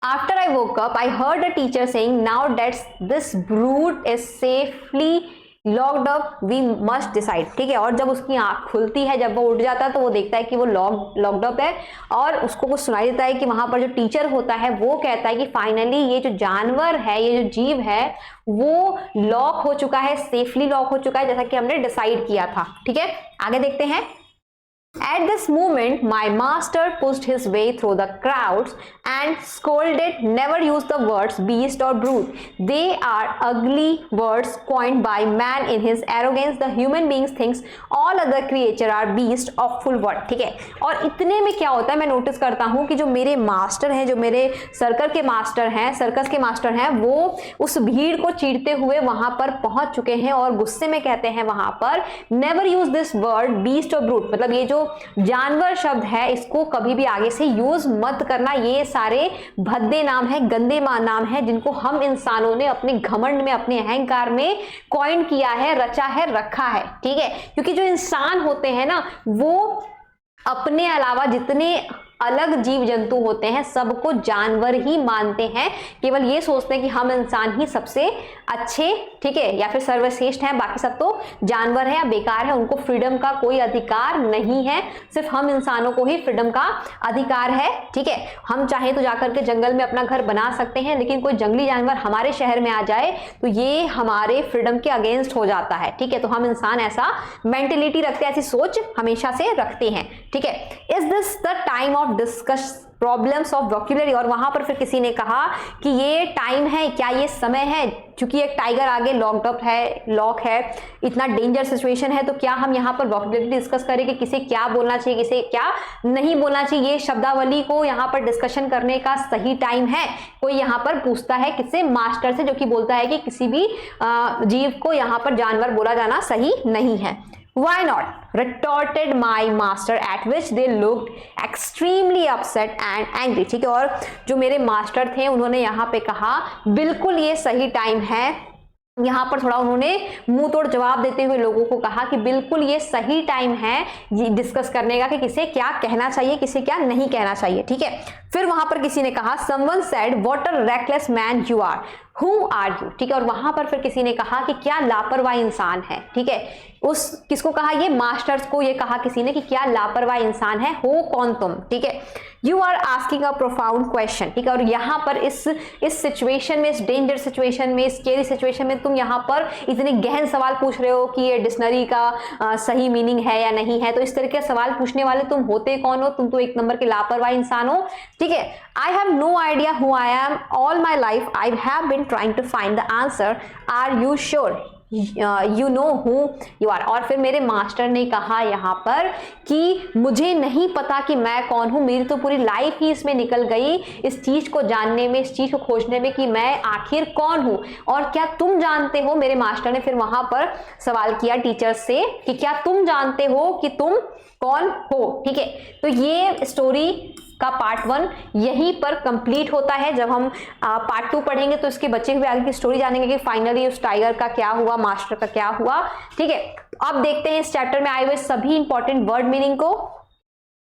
after I woke up, I heard a teacher saying, now that this brute is safely locked up, we must decide। ठीक है, और जब उसकी आंख खुलती है, जब वो उठ जाता है तो वो देखता है कि वो लॉक्ड अप है, और उसको कुछ सुनाई देता है कि वहां पर जो टीचर होता है वो कहता है कि फाइनली ये जो जानवर है, ये जो जीव है, वो लॉक हो चुका है, सेफली लॉक हो चुका है, जैसा कि हमने डिसाइड किया था। ठीक है, आगे देखते हैं। At this moment, my master pushed his way through the crowds and scolded, never use the words beast or brute. They are ugly words coined by man in his arrogance. The human beings thinks all other creature are beast of full word। ठीक है, और इतने में क्या होता है, मैं notice करता हूँ कि जो मेरे मास्टर हैं, जो मेरे सर्कस के मास्टर हैं, वो उस भीड़ को चीरते हुए वहां पर पहुंच चुके हैं और गुस्से में कहते हैं वहां पर, never use this word beast or brute। मतलब ये जो जानवर शब्द है इसको कभी भी आगे से यूज मत करना। ये सारे भद्दे नाम है, गंदे नाम है, जिनको हम इंसानों ने अपने घमंड में, अपने अहंकार में कॉइन किया है, रचा है, रखा है। ठीक है, क्योंकि जो इंसान होते हैं ना, वो अपने अलावा जितने अलग जीव जंतु होते हैं सबको जानवर ही मानते हैं, केवल ये सोचते हैं कि हम इंसान ही सबसे अच्छे, ठीक है, या फिर सर्वश्रेष्ठ हैं, बाकी सब तो जानवर है या बेकार है, उनको फ्रीडम का कोई अधिकार नहीं है, सिर्फ हम इंसानों को ही फ्रीडम का अधिकार है। ठीक है, हम चाहे तो जाकर के जंगल में अपना घर बना सकते हैं, लेकिन कोई जंगली जानवर हमारे शहर में आ जाए तो ये हमारे फ्रीडम के अगेंस्ट हो जाता है। ठीक है, तो हम इंसान ऐसा मेंटेलिटी रखते हैं, ऐसी सोच हमेशा से रखते हैं। ठीक है, is this the time of of discuss problems of vocabulary. और वहां पर फिर किसी ने कहा कि ये टाइम है, क्या ये समय है, क्योंकि एक टाइगर आगे लॉक्ड अप है, लॉक है, इतना डेंजर सिचुएशन है, तो क्या हम यहाँ पर वोकैबुलरी डिस्कस करें कि किसे क्या बोलना चाहिए, किसे क्या नहीं बोलना चाहिए, ये शब्दावली को यहाँ पर डिस्कशन करने का सही टाइम है? कोई यहाँ पर पूछता है किससे? मास्टर से, जो कि बोलता है कि किसी भी जीव को यहाँ पर जानवर बोला जाना सही नहीं है। Why not? Retorted my master, at which they looked extremely upset and angry। ठीक है, और जो मेरे मास्टर थे उन्होंने यहाँ पे कहा बिल्कुल ये सही टाइम है। यहाँ पर थोड़ा उन्होंने मुंह तोड़ जवाब देते हुए लोगों को कहा कि बिल्कुल ये सही टाइम है ये डिस्कस करने का कि किसे क्या कहना चाहिए, किसे क्या नहीं कहना चाहिए। ठीक है, फिर वहां पर किसी ने कहा someone said what a reckless man you are, who are you। ठीक है, और वहां पर फिर किसी ने कहा कि क्या लापरवाह इंसान है। ठीक है, उस किसको कहा? ये मास्टर्स को ये कहा किसी ने कि क्या लापरवाह इंसान है, हो कौन तुम। ठीक है, you are asking a profound question. ठीक है, और यहाँ पर इस सिचुएशन में, इस डेंजर सिचुएशन में, स्केरी सिचुएशन में तुम यहाँ पर इतने गहन सवाल पूछ रहे हो कि ये डिक्शनरी का सही मीनिंग है या नहीं है। तो इस तरह के सवाल पूछने वाले तुम होते कौन हो? तुम तो एक नंबर के लापरवाह इंसान हो। ठीक है, I have no idea who I am, all my life I have been trying to find the answer, are you sure you know who you are. और फिर मेरे मास्टर ने कहा यहाँ पर कि मुझे नहीं पता कि मैं कौन हूँ, मेरी तो पूरी लाइफ ही इसमें निकल गई इस चीज को जानने में, इस चीज को खोजने में कि मैं आखिर कौन हूँ, और क्या तुम जानते हो? मेरे मास्टर ने फिर वहां पर सवाल किया टीचर से कि क्या तुम जानते हो कि तुम कौन हो। ठीक है, तो ये स्टोरी का पार्ट 1 यहीं पर कंप्लीट होता है। जब हम पार्ट 2 पढ़ेंगे तो इसके बचे हुए आगे की स्टोरी जानेंगे कि फाइनली उस टाइगर का क्या हुआ, मास्टर का क्या हुआ। ठीक है, अब देखते हैं इस चैप्टर में आए हुए सभी इंपॉर्टेंट वर्ड मीनिंग को।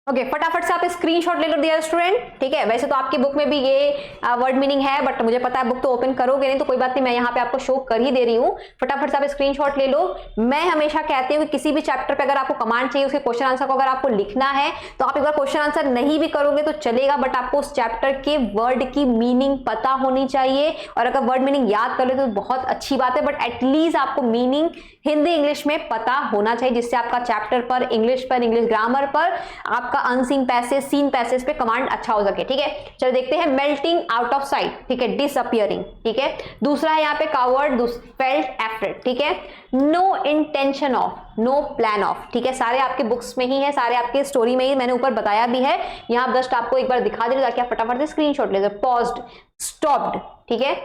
ओके, फटाफट से आप स्क्रीनशॉट ले लो डियर स्टूडेंट। ठीक है, वैसे तो आपकी बुक में भी ये वर्ड मीनिंग है, बट मुझे पता है बुक तो ओपन करोगे नहीं, तो कोई बात नहीं, मैं यहाँ पे आपको शो कर ही दे रही हूँ। फटाफट से आप स्क्रीनशॉट ले लो। मैं हमेशा कहती हूँ कि किसी भी चैप्टर पे अगर आपको कमांड चाहिए, उसके क्वेश्चन आंसर को अगर आपको लिखना है तो आप एक बार क्वेश्चन आंसर नहीं भी करोगे तो चलेगा, बट आपको उस चैप्टर के वर्ड की मीनिंग पता होनी चाहिए। और अगर वर्ड मीनिंग याद कर ले तो बहुत अच्छी बात है, बट एटलीस्ट आपको मीनिंग हिंदी इंग्लिश में पता होना चाहिए, जिससे आपका चैप्टर पर, इंग्लिश ग्रामर पर, आपका अनसीन पैसेज, सीन पैसेज पे कमांड अच्छा हो सके। ठीक है, चलो देखते हैं। मेल्टिंग आउट ऑफ साइट, ठीक है, डिसअपियरिंग। ठीक है, दूसरा है यहाँ पे कावर्ड, फेल्ट एफ्रेड। ठीक है, no intention of, no plan of. ठीक है, सारे आपके बुक्स में ही है, सारे आपके स्टोरी में ही मैंने ऊपर बताया भी है। यहाँ जस्ट आपको एक बार दिखा दे ताकि आप फटाफट से स्क्रीनशॉट ले लो। Paused, stopped. ठीक है,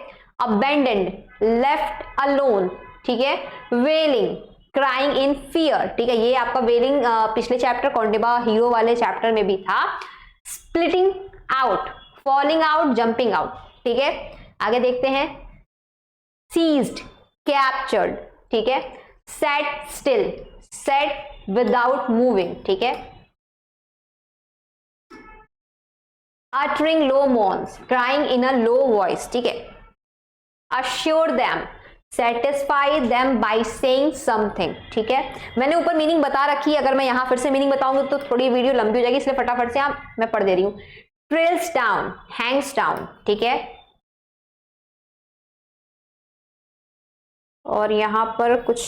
अबेंडेंड, लेफ्ट अलोन। ठीक है, वेलिंग, क्राइंग इन फियर। ठीक है, ये आपका वेलिंग पिछले चैप्टर कौंडिबा हीरो वाले चैप्टर में भी था। Splitting out, falling out, jumping out. ठीक है, आगे देखते हैं। Seized, captured. ठीक है, sat still, sat without moving. ठीक है, uttering low moans, crying in a low voice। ठीक है, assure them, satisfy them by saying something। ठीक है, मैंने ऊपर मीनिंग बता रखी है, अगर मैं यहां फिर से मीनिंग बताऊंगी तो थोड़ी वीडियो लंबी हो जाएगी, इसलिए फटाफट से मैं पढ़ दे रही हूं। Trails down, hangs down. ठीक है, और यहां पर कुछ,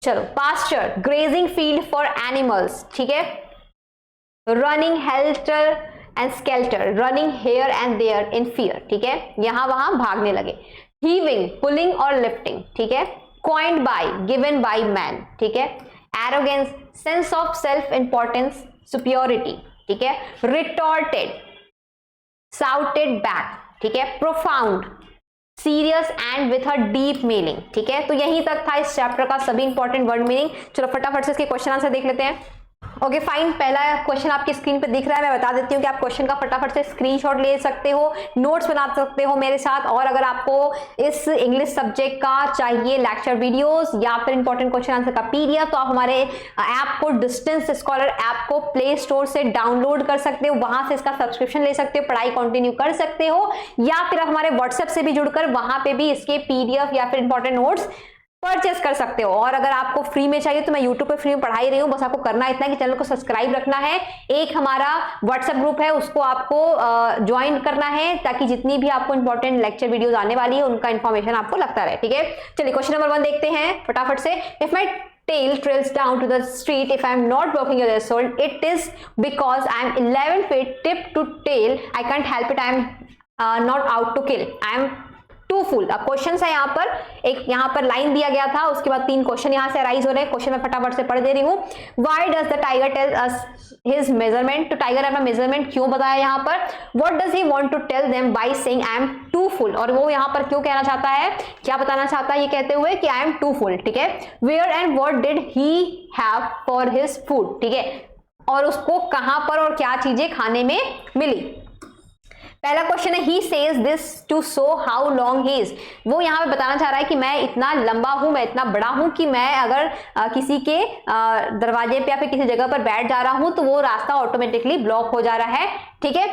चलो, pasture, grazing field for animals. ठीक है, running helter and skelter, running here and there in fear. ठीक है, यहां वहां भागने लगे। हीविंग, पुलिंग और लिफ्टिंग। ठीक है, coined by, given by man. ठीक है, arrogance, sense of self importance, superiority. ठीक है, रिटॉर्टेड, साउटेड बैक। ठीक है, profound, serious and with a deep meaning. ठीक है, तो यहीं तक था इस चैप्टर का सभी इंपॉर्टेंट वर्ड मीनिंग। चलो फटाफट से इसके क्वेश्चन आंसर देख लेते हैं। ओके फाइन, पहला क्वेश्चन आपकी स्क्रीन पे दिख रहा है। मैं बता देती हूँ कि आप क्वेश्चन का फटाफट से स्क्रीनशॉट ले सकते हो, नोट्स बना सकते हो मेरे साथ। और अगर आपको इस इंग्लिश सब्जेक्ट का चाहिए लेक्चर वीडियोस या फिर इंपॉर्टेंट क्वेश्चन आंसर का पीडीएफ, तो आप हमारे ऐप को, डिस्टेंस स्कॉलर ऐप को प्ले स्टोर से डाउनलोड कर सकते हो, वहां से इसका सब्सक्रिप्शन ले सकते हो, पढ़ाई कंटिन्यू कर सकते हो, या फिर आप हमारे व्हाट्सएप से भी जुड़कर वहां पे भी इसके पीडीएफ या फिर इंपॉर्टेंट नोट्स परचेस कर सकते हो। और अगर आपको फ्री में चाहिए तो मैं यूट्यूब पे फ्री में पढ़ाई रही हूँ, बस आपको करना इतना है कि चैनल को सब्सक्राइब रखना है। एक हमारा व्हाट्सएप ग्रुप है, उसको आपको ज्वाइन करना है, ताकि जितनी भी आपको इंपॉर्टेंट लेक्चर वीडियोस आने वाली है उनका इन्फॉर्मेशन आपको लगता रहे। ठीक है, चलिए क्वेश्चन नंबर 1 देखते हैं फटाफट से। If my tail trails down to the street if I am not blocking your threshold. It is because I am 11 feet tip to tail. I can't help it. I am not out to kill. I am too full. अब question है यहाँ पर, एक यहाँ पर line दिया गया था, उसके बाद 3 क्वेश्चन यहाँ से अराइज हो रहे हैं. क्वेश्चन मैं फटाफट से पढ़ दे रही हूँ. Why does the tiger tell us his measurement? तो टाइगर अपना मेजरमेंट क्यों बताया यहाँ पर? What does he want to tell them by saying I am too full? और वो यहाँ पर क्यों कहना चाहता है, क्या बताना चाहता है ये कहते हुए कि I am too full. ठीक है. Where and what did he have for his food? ठीक है. और उसको कहां पर और क्या चीजें खाने में मिली. पहला क्वेश्चन है, he says this to show how long he is. वो यहाँ पे बताना चाह रहा है कि मैं इतना लंबा हूं, मैं इतना बड़ा हूं कि मैं अगर किसी के दरवाजे पे या फिर किसी जगह पर बैठ जा रहा हूं तो वो रास्ता ऑटोमेटिकली ब्लॉक हो जा रहा है. ठीक है.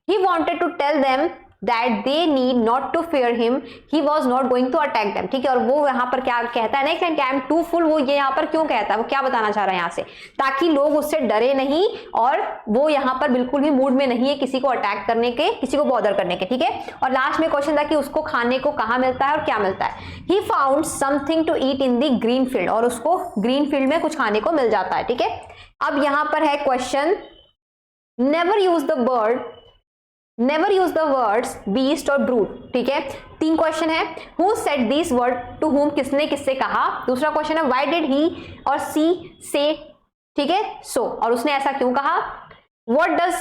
he wanted to tell them that they need not to fear him. He was not going to attack them. ठीक है. और वो यहाँ पर क्या कहता है ना कि I am too full, वो ये यहाँ पर क्यों कहता है, वो क्या बताना चाह रहा है यहाँ से, ताकि लोग उससे डरे नहीं और वो यहाँ पर बिल्कुल भी मूड में नहीं है किसी को अटैक करने के, किसी को बॉदर करने के. ठीक है. और लास्ट में क्वेश्चन था कि उसको खाने को कहाँ मिलता है और क्या मिलता है. He found something to eat in the green field. और उसको ग्रीन फील्ड में कुछ खाने को मिल जाता है. ठीक है. अब यहाँ पर है question, never use the words beast और brute. ठीक है. 3 क्वेश्चन है. Who said these words to whom? किसने किससे कहा. दूसरा क्वेश्चन है, why did he और she say? ठीक है. so और उसने ऐसा क्यों कहा. What does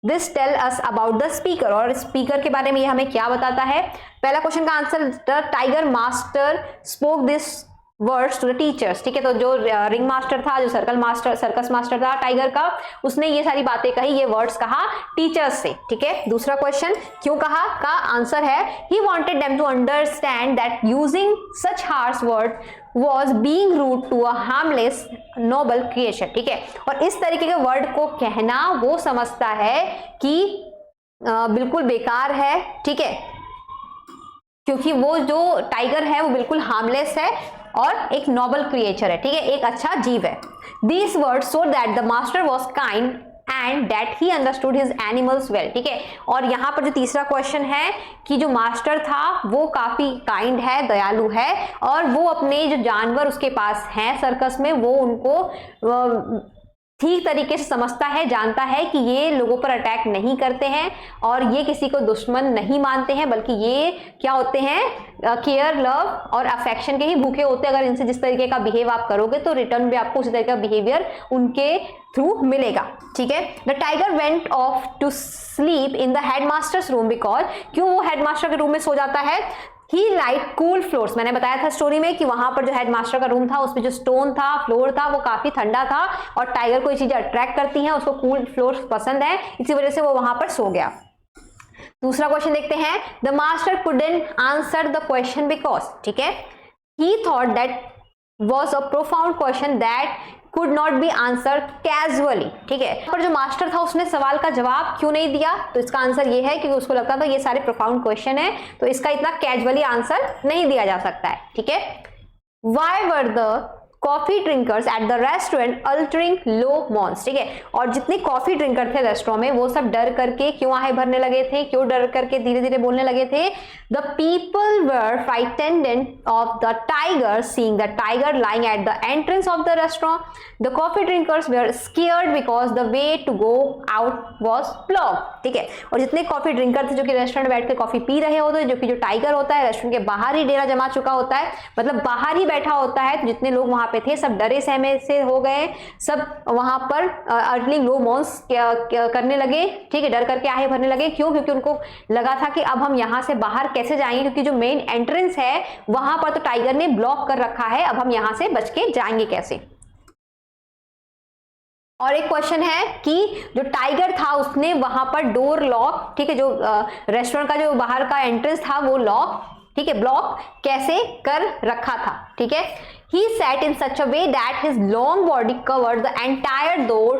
this tell us about the speaker? और स्पीकर के बारे में ये हमें क्या बताता है. पहला क्वेश्चन का answer, the tiger master spoke this words to the teachers. ठीक है. तो जो रिंग मास्टर था, जो सर्कस मास्टर था टाइगर का, उसने ये सारी बातें कही, ये वर्ड्स कहा टीचर्स से. ठीक है. दूसरा क्वेश्चन, क्यों कहा, का आंसर है, he wanted them to understand that using such harsh word was being rude to a harmless noble creation. ठीक है. और इस तरीके के वर्ड को कहना वो समझता है कि बिल्कुल बेकार है. ठीक है. क्योंकि वो जो टाइगर है वो बिल्कुल हार्मलेस है और एक नोबल क्रिएचर है. ठीक है. एक अच्छा जीव है. These words so that the master was kind and that he understood his animals well. ठीक है. और यहाँ पर जो तीसरा क्वेश्चन है कि जो मास्टर था वो काफी काइंड है, दयालु है और वो अपने जो जानवर उसके पास हैं सर्कस में, वो उनको ठीक तरीके से समझता है, जानता है कि ये लोगों पर अटैक नहीं करते हैं और ये किसी को दुश्मन नहीं मानते हैं, बल्कि ये क्या होते हैं, केयर, लव और अफेक्शन के ही भूखे होते हैं. अगर इनसे जिस तरीके का बिहेव आप करोगे तो रिटर्न भी आपको उसी तरीके का बिहेवियर उनके थ्रू मिलेगा. ठीक है. The tiger went off to sleep in the headmaster's room because, क्यों वो हेडमास्टर के रूम में सो जाता है. He like cool floors. मैंने बताया था स्टोरी में कि वहां पर जो हेडमास्टर का रूम था उसमें जो स्टोन था, फ्लोर था, वो काफी ठंडा था और टाइगर को ये चीजें अट्रैक्ट करती हैं, उसको कूल फ्लोर्स पसंद है, इसी वजह से वो वहां पर सो गया. दूसरा क्वेश्चन देखते हैं. The master couldn't answer the question because. ठीक है. ही thought that was a profound question that could not be answered casually. ठीक है. पर जो मास्टर था उसने सवाल का जवाब क्यों नहीं दिया, तो इसका आंसर ये है क्योंकि उसको लगता था ये सारे प्रोफाउंड क्वेश्चन है तो इसका इतना कैजुअली आंसर नहीं दिया जा सकता है. ठीक है. Why were the coffee drinkers at the restaurant uttering low moans. ठीक है. और जितने कॉफी ड्रिंकर थे रेस्टोरेंट में वो सब डर करके क्यों आहे भरने लगे थे, क्यों डर करके धीरे धीरे बोलने लगे थे. The people were frightened of the tiger seeing the tiger lying at the entrance of the restaurant. The coffee drinkers were scared because the way to go out was blocked. ठीक है. और जितने कॉफी ड्रिंकर थे जो कि restaurant बैठ के coffee P रहे होते, जो कि जो टाइगर होता है रेस्टोरेंट के बाहर ही डेरा जमा चुका होता है, मतलब बाहर ही बैठा होता है, तो जितने लोग वहां पे थे सब डरे सहमे से हो गए, सब वहां पर अर्टलिंग लो मॉन्स करने लगे. ठीक है. डर करके आहे भरने लगे. क्यों? क्योंकि उनको लगा था कि अब हम यहां से बाहर कैसे जाएंगे, क्योंकि जो मेन एंट्रेंस है वहां पर तो टाइगर ने ब्लॉक कर रखा है, अब हम यहां से बच के जाएंगे कैसे. और एक क्वेश्चन है कि जो टाइगर था उसने वहां पर डोर लॉक, ठीक है, जो रेस्टोरेंट का जो बाहर का एंट्रेंस था वो लॉक, ठीक है, ब्लॉक कैसे कर रखा था. ठीक है. He sat in such a way that his long body covered the entire door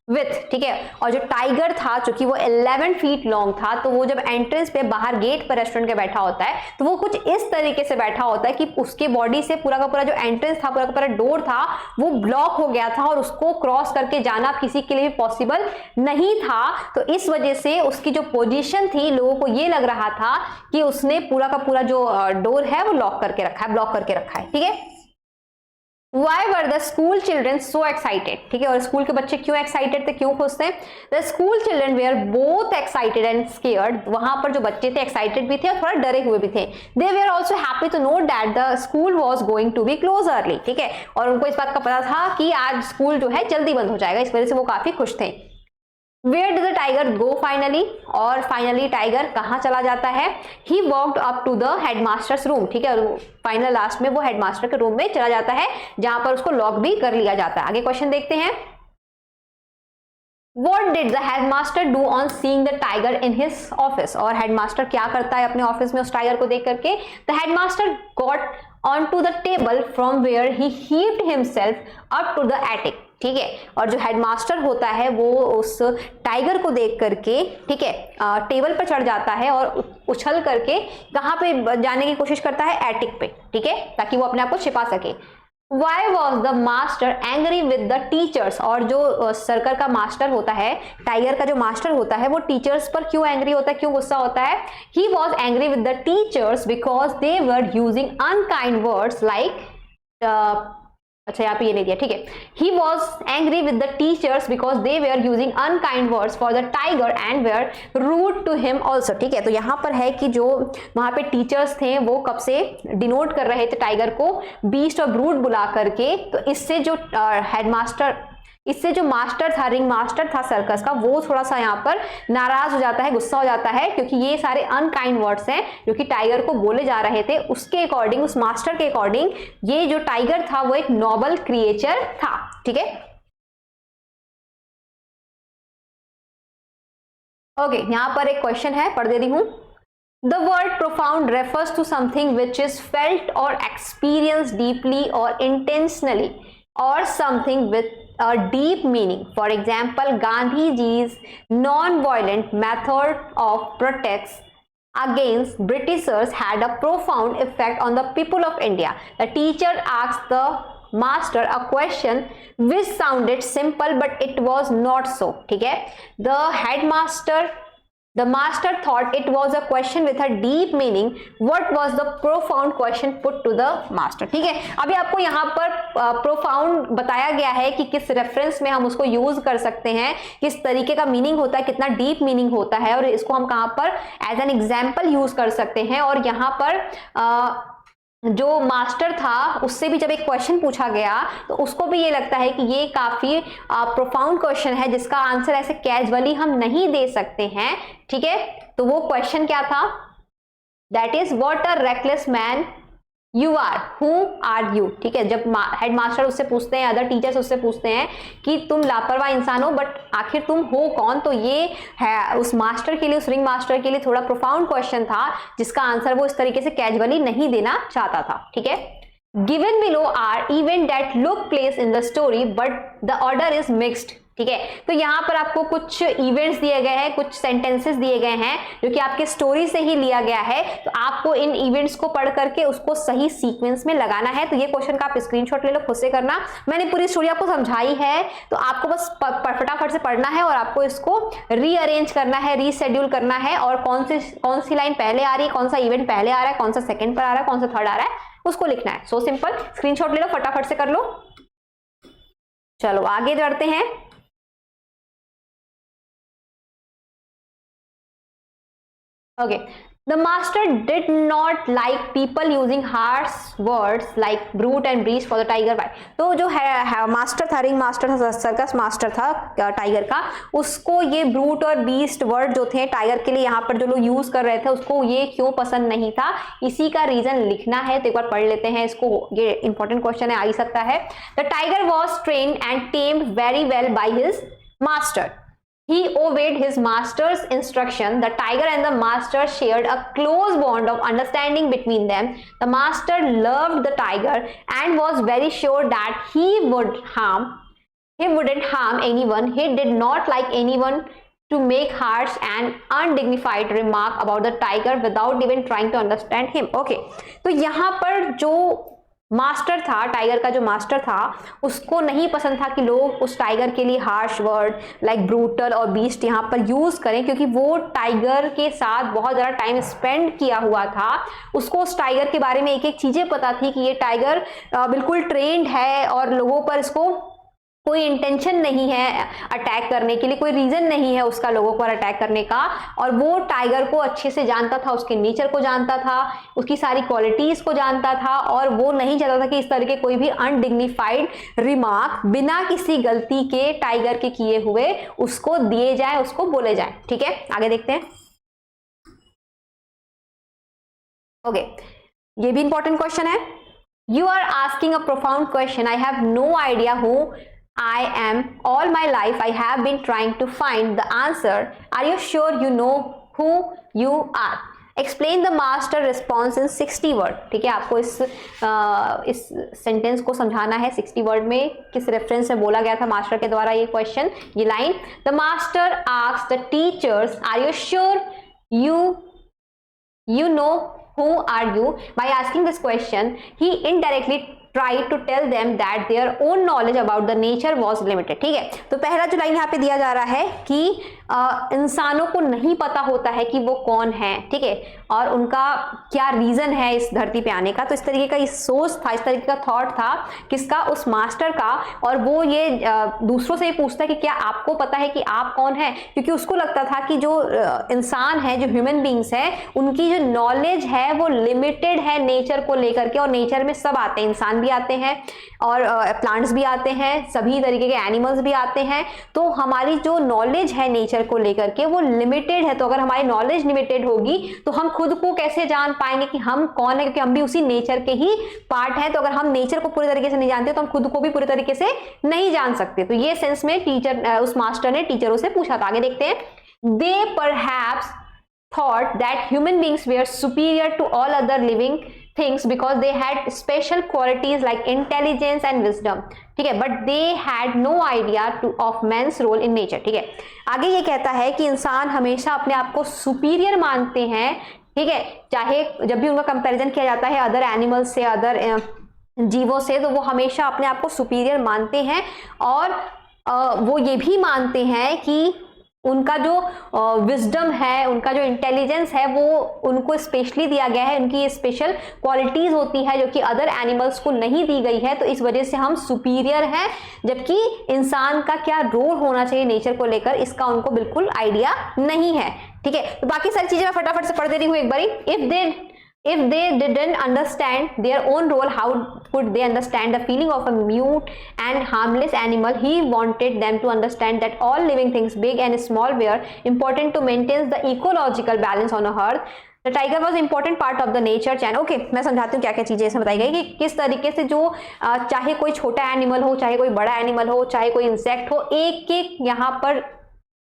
with. ठीक है. और जो टाइगर था चूंकि वो 11 फीट लॉन्ग था, तो वो जब एंट्रेंस पे बाहर गेट पर रेस्टोरेंट के बैठा होता है तो वो कुछ इस तरीके से बैठा होता है कि उसके बॉडी से पूरा का पूरा जो एंट्रेंस था, पूरा का पूरा डोर था, वो ब्लॉक हो गया था और उसको क्रॉस करके जाना किसी के लिए भी पॉसिबल नहीं था. तो इस वजह से उसकी जो पोजीशन थी, लोगों को ये लग रहा था कि उसने पूरा का पूरा जो डोर है वो लॉक करके रखा है, ब्लॉक करके रखा है. ठीक है. Why were the school children so excited? ठीक है, और स्कूल के बच्चे क्यों एक्साइटेड थे, क्यों खुश थे? The school children were both excited and scared. वहां पर जो बच्चे थे एक्साइटेड भी थे और थोड़ा डरे हुए भी थे. They were also happy to know that the school was going to be closed early. ठीक है, और उनको इस बात का पता था कि आज स्कूल जो है जल्दी बंद हो जाएगा, इस वजह से वो काफी खुश थे. Where did the tiger go finally? और फाइनली टाइगर कहाँ चला जाता है? He walked up to the headmaster's room. ठीक है, और फाइनल लास्ट में वो हेडमास्टर के रूम में चला जाता है, जहां पर उसको लॉक भी कर लिया जाता है. आगे क्वेश्चन देखते हैं. What did the headmaster do on seeing the tiger in his office? और हेडमास्टर क्या करता है अपने ऑफिस में उस टाइगर को देख करके? The headmaster got onto the table from where he heaved himself up to the attic. ठीक है, और जो हेडमास्टर होता है वो उस टाइगर को देख करके, ठीक है, टेबल पर चढ़ जाता है और उछल करके कहाँ पे जाने की कोशिश करता है? एटिक पे. ठीक है, ताकि वो अपने आप को छिपा सके. Why was the master angry with the teachers? और जो सर्कल का मास्टर होता है, टाइगर का जो मास्टर होता है, वो टीचर्स पर क्यों एंग्री होता है, क्यों गुस्सा होता है? He was angry with the teachers because they were using unkind words like अच्छा यहाँ पे ये नहीं दिया. ठीक है, he was angry with the teachers because they were using unkind words for the tiger and were rude to him also. ठीक है, तो यहाँ पर है कि जो वहाँ पे टीचर्स थे वो कब से डिनोट कर रहे थे टाइगर को बीस्ट और ब्रूड बुला करके. तो इससे जो हेडमास्टर, इससे जो मास्टर था, रिंग मास्टर था सर्कस का, वो थोड़ा सा यहाँ पर नाराज हो जाता है, गुस्सा हो जाता है, क्योंकि ये सारे अनकाइंड वर्ड्स हैं जो कि टाइगर को बोले जा रहे थे. उसके अकॉर्डिंग, उस मास्टर के अकॉर्डिंग, ये जो टाइगर था वो एक नोबल क्रिएचर था. ठीक है, ओके, यहां पर एक क्वेश्चन है, पढ़ दे रही हूं. The word profound refers to something which is felt or experienced deeply or intentionally, or something with a deep meaning. For example, Gandhiji's non-violent method of protest against Britishers had a profound effect on the people of India. The teacher asked the master a question which sounded simple but it was not so. ठीक है, The master thought it was a question with a deep meaning. What was the profound question put to the master? ठीक है, अभी आपको यहाँ पर profound बताया गया है कि किस रेफरेंस में हम उसको यूज कर सकते हैं, किस तरीके का मीनिंग होता है, कितना डीप मीनिंग होता है, और इसको हम कहाँ पर एज एन एग्जाम्पल यूज कर सकते हैं. और यहाँ पर जो मास्टर था उससे भी जब एक क्वेश्चन पूछा गया तो उसको भी ये लगता है कि ये काफी प्रोफाउंड क्वेश्चन है जिसका आंसर ऐसे कैजुअली हम नहीं दे सकते हैं. ठीक है, तो वो क्वेश्चन क्या था? That is what a reckless man you are, who are you. ठीक है, जब हेडमास्टर उससे पूछते हैं, अदर टीचर्स उससे पूछते हैं कि तुम लापरवाह इंसान हो, बट आखिर तुम हो कौन? तो ये है उस मास्टर के लिए, उस रिंग मास्टर के लिए थोड़ा प्रोफाउंड क्वेश्चन था जिसका आंसर वो इस तरीके से कैजुअली नहीं देना चाहता था. ठीक है, given below are event that took place in the story but the order is mixed. ठीक है, तो यहाँ पर आपको कुछ इवेंट्स दिए गए हैं, कुछ सेंटेंसेस दिए गए हैं जो कि आपके स्टोरी से ही लिया गया है. तो आपको इन इवेंट्स को पढ़ करके उसको सही सीक्वेंस में लगाना है. तो ये क्वेश्चन का आप स्क्रीनशॉट ले लो, खुद से करना. मैंने पूरी स्टोरी आपको समझाई है, तो आपको बस फटाफट से पढ़ना है और आपको इसको रीअरेंज करना है, रीशेड्यूल करना है, और कौन सी लाइन पहले आ रही है, कौन सा इवेंट पहले आ रहा है, कौन सा सेकंड पर आ रहा है, कौन सा थर्ड आ रहा है, उसको लिखना है. सो सिंपल, स्क्रीनशॉट ले लो, फटाफट से कर लो. चलो आगे बढ़ते हैं. Okay, the master did not like people using harsh words like brute and beast for the tiger. Why? तो जो है मास्टर था, रिंग मास्टर था, सर्कस मास्टर था टाइगर का, उसको ये ब्रूट और बीस्ट वर्ड जो थे टाइगर के लिए यहाँ पर जो लोग यूज कर रहे थे, उसको ये क्यों पसंद नहीं था, इसी का रीजन लिखना है. तो एक बार पढ़ लेते हैं इसको, ये इंपॉर्टेंट क्वेश्चन है, आ ही सकता है. The tiger was trained and tamed very well by his master. He obeyed his master's instruction. The tiger and the master shared a close bond of understanding between them. The master loved the tiger and was very sure that he wouldn't harm anyone. He did not like anyone to make harsh and undignified remark about the tiger without even trying to understand him. Okay, तो यहाँ पर जो master था, tiger का जो master था, उसको नहीं पसंद था कि लोग उस टाइगर के लिए हार्श वर्ड लाइक ब्रूटल और बीस्ट यहाँ पर यूज करें, क्योंकि वो टाइगर के साथ बहुत ज़्यादा टाइम स्पेंड किया हुआ था। उसको उस टाइगर के बारे में एक एक चीज़ें पता थी कि ये टाइगर बिल्कुल ट्रेंड है और लोगों पर इसको कोई इंटेंशन नहीं है अटैक करने के लिए, कोई रीजन नहीं है उसका लोगों पर अटैक करने का। और वो टाइगर को अच्छे से जानता था, उसके नेचर को जानता था, उसकी सारी क्वालिटीज को जानता था, और वो नहीं चाहता था कि इस तरह के कोई भी अनडिग्निफाइड रिमार्क बिना किसी गलती के टाइगर के किए हुए उसको दिए जाए, उसको बोले जाए। ठीक है, आगे देखते हैं। ओके, ये भी इंपॉर्टेंट क्वेश्चन है। You are asking a profound question. I have no idea who I am. All my life I have been trying to find the answer. Are you sure you know who you are? Explain the master response in 60 word. ठीक है, आपको इस sentence को समझाना है 60 word में। किस reference से बोला गया था मास्टर के द्वारा ये क्वेश्चन, ये line. The master asked the teachers, are you sure you know who are you? By asking this question, he indirectly try to tell them that their own knowledge about the nature was limited. ठीक है, तो पहला जो line यहाँ पे दिया जा रहा है कि इंसानों को नहीं पता होता है कि वो कौन है, ठीक है, और उनका क्या रीजन है इस धरती पे आने का। तो इस तरीके का सोच था, इस तरीके का थॉट था किसका, उस मास्टर का। और वो ये दूसरों से ये पूछता है कि क्या आपको पता है कि आप कौन है, क्योंकि उसको लगता था कि जो इंसान है, जो ह्यूमन बींग्स है, उनकी जो नॉलेज है वो लिमिटेड है नेचर को लेकर के। और नेचर में सब आते हैं, इंसान भी आते हैं और प्लांट्स भी आते हैं, सभी तरीके के एनिमल्स भी आते हैं। तो हमारी जो नॉलेज है नेचर को लेकर के वो लिमिटेड है। तो अगर हमारी नॉलेज लिमिटेड होगी तो हम खुद को कैसे जान पाएंगे कि हम कौन है, क्योंकि हम भी उसी नेचर के ही पार्ट है। तो अगर हम नेचर को पूरी तरीके से नहीं जानते तो हम खुद को भी पूरी तरीके से नहीं जान सकते। तो ये सेंस में टीचर, उस मास्टर ने टीचरों से पूछा था। आगे देखते हैं। दे perhaps thought that human beings were superior to all other living things because they had special qualities like intelligence and wisdom. ठीक है, but they had no idea of man's role in nature. ठीक है, आगे ये कहता है कि इंसान हमेशा अपने आप को सुपीरियर मानते हैं, ठीक है, चाहे जब भी उनका कंपैरिजन किया जाता है अदर एनिमल्स से, अदर जीवों से, तो वो हमेशा अपने आप को सुपीरियर मानते हैं। और वो ये भी मानते हैं कि उनका जो विजडम है, उनका जो इंटेलिजेंस है, वो उनको स्पेशली दिया गया है। उनकी ये स्पेशल क्वालिटीज होती है जो कि अदर एनिमल्स को नहीं दी गई है। तो इस वजह से हम सुपीरियर हैं, जबकि इंसान का क्या रोल होना चाहिए नेचर को लेकर, इसका उनको बिल्कुल आइडिया नहीं है। ठीक है, तो बाकी सारी चीजें मैं फटाफट से पढ़ दे रही हूँ एक बारी। If they didn't understand their own role, how could they understand the feeling of a mute and harmless animal? He wanted them to understand that all living things, big and small, were important to maintain the ecological balance on earth. The tiger was important part of the nature chain. Okay, मैं समझाती हूँ क्या क्या चीजें इसमें बताई गई कि किस तरीके से जो चाहे कोई छोटा एनिमल हो, चाहे कोई बड़ा एनिमल हो, चाहे कोई इंसेक्ट हो, एक एक यहाँ पर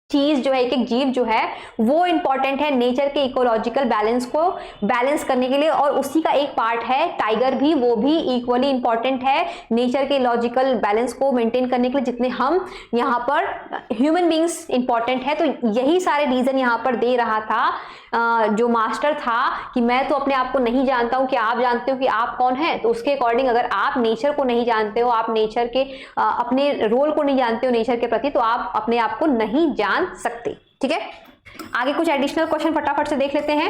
चीज जो है, एक एक जीव जो है वो इंपॉर्टेंट है नेचर के इकोलॉजिकल बैलेंस को बैलेंस करने के लिए। और उसी का एक पार्ट है टाइगर भी, वो भी इक्वली इंपॉर्टेंट है नेचर के लॉजिकल बैलेंस को मेंटेन करने के लिए, जितने हम यहाँ पर ह्यूमन बींग्स इंपॉर्टेंट है। तो यही सारे रीजन यहाँ पर दे रहा था जो मास्टर था कि मैं तो अपने आप को नहीं जानता हूँ, कि आप जानते हो कि आप कौन है। तो उसके अकॉर्डिंग अगर आप नेचर को नहीं जानते हो, आप नेचर के अपने रोल को नहीं जानते हो नेचर के प्रति, तो आप अपने आप को नहीं जान सकते। ठीक है, आगे कुछ एडिशनल क्वेश्चन फटाफट से देख लेते हैं।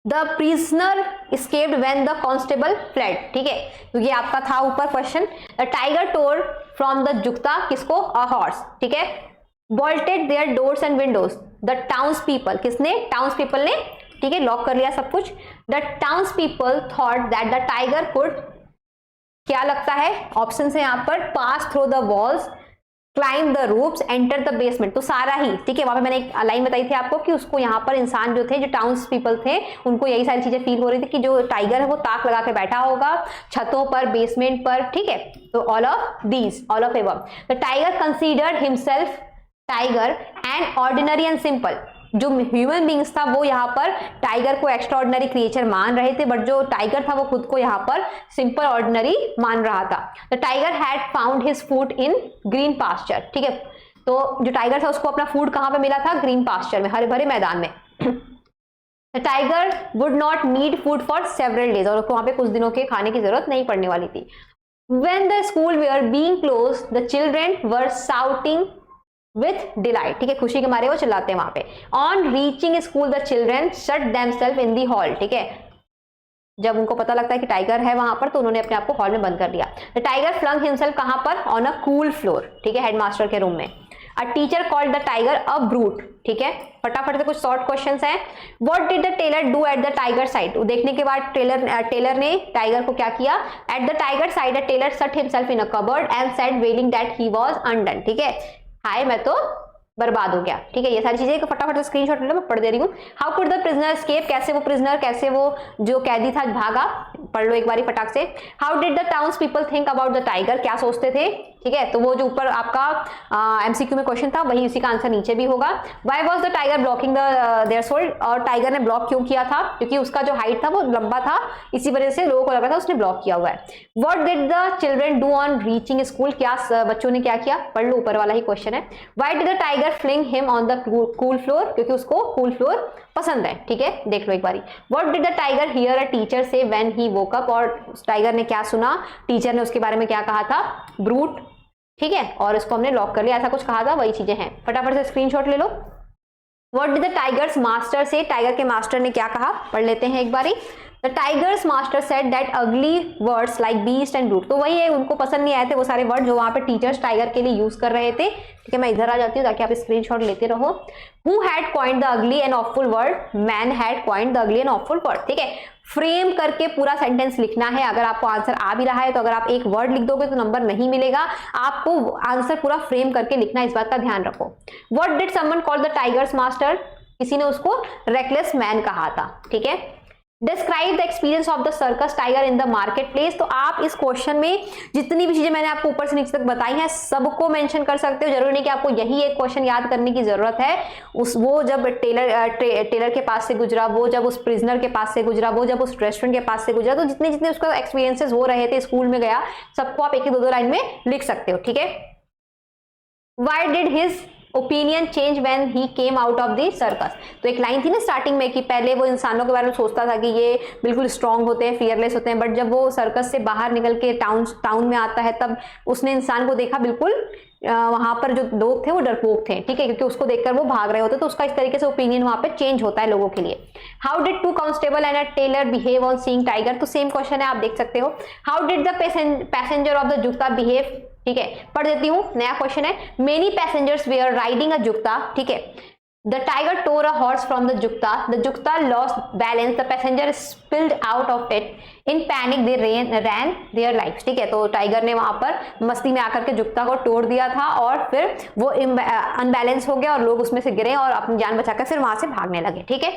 The prisoner escaped when the constable fled. ठीक है, तो ये आपका था ऊपर question. The tiger tore from the जुक्ता, किसको, अ हॉर्स। ठीक है, bolted their doors and windows. The townspeople, किसने, townspeople ने, ठीक है, लॉक कर लिया सब कुछ। The townspeople thought that the tiger could, क्या लगता है, ऑप्शन है यहाँ पर, pass through the walls, climb the roofs, enter the basement. तो सारा ही, ठीक है, वहां पे मैंने एक लाइन बताई थी आपको कि उसको यहाँ पर इंसान जो थे, जो टाउन्स पीपल थे, उनको यही सारी चीजें फील हो रही थी कि जो टाइगर है वो ताक लगा के बैठा होगा छतों पर, बेसमेंट पर। ठीक है, तो all of above. The tiger considered himself tiger and ordinary and simple. जो ह्यूमन बींग्स था वो यहाँ पर टाइगर को एक्स्ट्रा ऑर्डिनरी क्रिएचर मान रहे थे, बट जो टाइगर था वो खुद को यहाँ पर सिंपल ऑर्डिनरी मान रहा था। The tiger had found his food in green pasture. ठीक है, तो जो टाइगर था उसको अपना फूड कहाँ पे मिला था, ग्रीन पास्चर में, हरे भरे मैदान में। The tiger would not need food for several days, और उसको वहां पे कुछ दिनों के खाने की जरूरत नहीं पड़ने वाली थी। When the school were being closed, the children were shouting with delight, ठीक है, खुशी के मारे वो चिल्लाते हैं वहां पे। On reaching school, the children shut themselves in the hall, ठीक है, जब उनको पता लगता है कि टाइगर है वहां पर तो उन्होंने अपने आप को हॉल में बंद कर दिया। द टाइगर फ्लंग हिमसेल्फ कहां पर? ऑन अ कूल फ्लोर, ठीक है, हेडमास्टर के रूम में। A teacher called the tiger a brute, ठीक है, फटाफट से कुछ शॉर्ट क्वेश्चंस हैं। What did the tailor do at the tiger side? देखने के बाद टेलर ने टाइगर को क्या किया? At the tiger side the tailor shut himself in a cupboard and said wailing that he was undone, ठीक है, हाय मैं तो बर्बाद हो गया, ठीक है। ये सारी चीजें फटाफट से स्क्रीनशॉट ले लो, मैं पढ़ दे रही हूँ। How could the prisoner escape? कैसे वो जो कैदी था भागा? पढ़ लो एक बारी फटाक से। How did the towns people think about the tiger? क्या सोचते थे, ठीक है, तो वो जो ऊपर आपका एमसीक्यू में क्वेश्चन था वही उसी का आंसर नीचे भी होगा। Why was the tiger blocking their soul? और टाइगर ने ब्लॉक क्यों किया था? क्योंकि उसका जो हाइट था वो लंबा था, इसी वजह से लोगों को लगा था उसने ब्लॉक किया हुआ है। What did the children do on reaching school? क्या बच्चों ने क्या किया? पढ़ लो, ऊपर वाला ही क्वेश्चन है। Why did the tiger fling him on the cool floor? क्योंकि उसको कूल फ्लोर पसंद है, ठीक है, देख लो एक बारी। What did the tiger here a teacher से व्हेन ही वोक अप? और टाइगर ने क्या सुना? टीचर ने उसके बारे में क्या कहा था? ब्रूट, ठीक है, और इसको हमने लॉक कर लिया, ऐसा कुछ कहा था, वही चीजें हैं। फटाफट से स्क्रीनशॉट ले लो। What did the tiger's master say? Tiger के मास्टर ने क्या कहा? पढ़ लेते हैं एक बारी। The tiger's master said that ugly words like beast and brute, तो वही है, उनको पसंद नहीं आए थे वो सारे वर्ड जो वहां पे टीचर्स टाइगर के लिए यूज कर रहे थे, ठीक है। मैं इधर आ जाती हूँ ताकि आप स्क्रीनशॉट लेते रहो। Who had coined the ugly and awful word? Man had coined the ugly and awful word, ठीक है। फ्रेम करके पूरा सेंटेंस लिखना है। अगर आपको आंसर आ भी रहा है तो अगर आप एक वर्ड लिख दोगे तो नंबर नहीं मिलेगा, आपको आंसर पूरा फ्रेम करके लिखना है, इस बात का ध्यान रखो। What did someone call the tiger's master? किसी ने उसको रेकलेस मैन कहा था, ठीक है। Describe the experience of the circus tiger in the market place, तो आप इस क्वेश्चन में जितनी भी चीजें मैंने आपको ऊपर से नीचे तक बताई हैं सबको मेंशन कर सकते हो, जरूरी नहीं कि आपको यही एक क्वेश्चन याद करने की जरूरत है। वो जब टेलर के पास से गुजरा, वो जब उस प्रिजनर के पास से गुजरा, वो जब उस रेस्टोरेंट के पास से गुजरा, तो जितने जितने उसका एक्सपीरियंसेस हो रहे थे, स्कूल में गया, सबको आप एक एक दो लाइन में लिख सकते हो, ठीक है। Why did his opinion change when he came out of the circus? तो एक लाइन थी ना स्टार्टिंग में कि पहले वो इंसानों के बारे में सोचता था कि ये बिल्कुल स्ट्रांग होते हैं, फियरलेस होते हैं, बट जब वो सर्कस से बाहर निकल के टाउन में आता है तब उसने इंसान को देखा बिल्कुल वहां पर जो लोग थे वो डरपोक थे, ठीक है, क्योंकि उसको देखकर वो भाग रहे होते, तो उसका इस तरीके से ओपिनियन वहां पे चेंज होता है लोगों के लिए। How did two constable and a tailor behave on seeing tiger? तो सेम क्वेश्चन है, आप देख सकते हो। How did the passenger of the जुक्ता बिहेव? ठीक है, पढ़ देती हूँ, नया क्वेश्चन है। Many passengers were riding a जुक्ता, ठीक है। The tiger tore a horse from the jukta. The jukta lost balance. The passenger spilled out of it. In panic, they ran their lives. ठीक है, तो टाइगर ने वहां पर मस्ती में आकर के जुक्ता को तोड़ दिया था और फिर वो अनबैलेंस हो गया और लोग उसमें से गिरे और अपनी जान बचाकर फिर वहां से भागने लगे, ठीक है।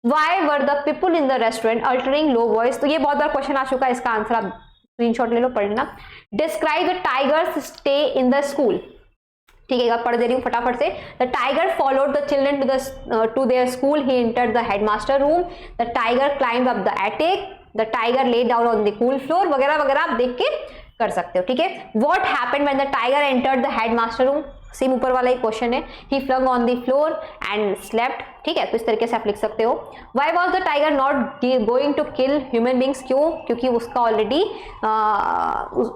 Why were the people in the restaurant uttering low voice? तो ये बहुत बार क्वेश्चन आ चुका है, इसका आंसर आप स्क्रीनशॉट ले लो, पढ़ लेना। Describe the tiger's stay in the school. ठीक है, पढ़ दे रही हूँ फटाफट से। The tiger followed the children to their school, he entered the headmaster room, the tiger climbed up the attic, the tiger lay down on the cool floor, वगैरह वगैरह आप देख के कर सकते हो, ठीक है। What happened when the tiger entered the headmaster room? Same ऊपर वाला ही क्वेश्चन है। He flung on the floor and slept, ठीक है, तो इस तरीके से आप लिख सकते हो। Why was the tiger not going to kill human beings? क्यों? क्योंकि उसका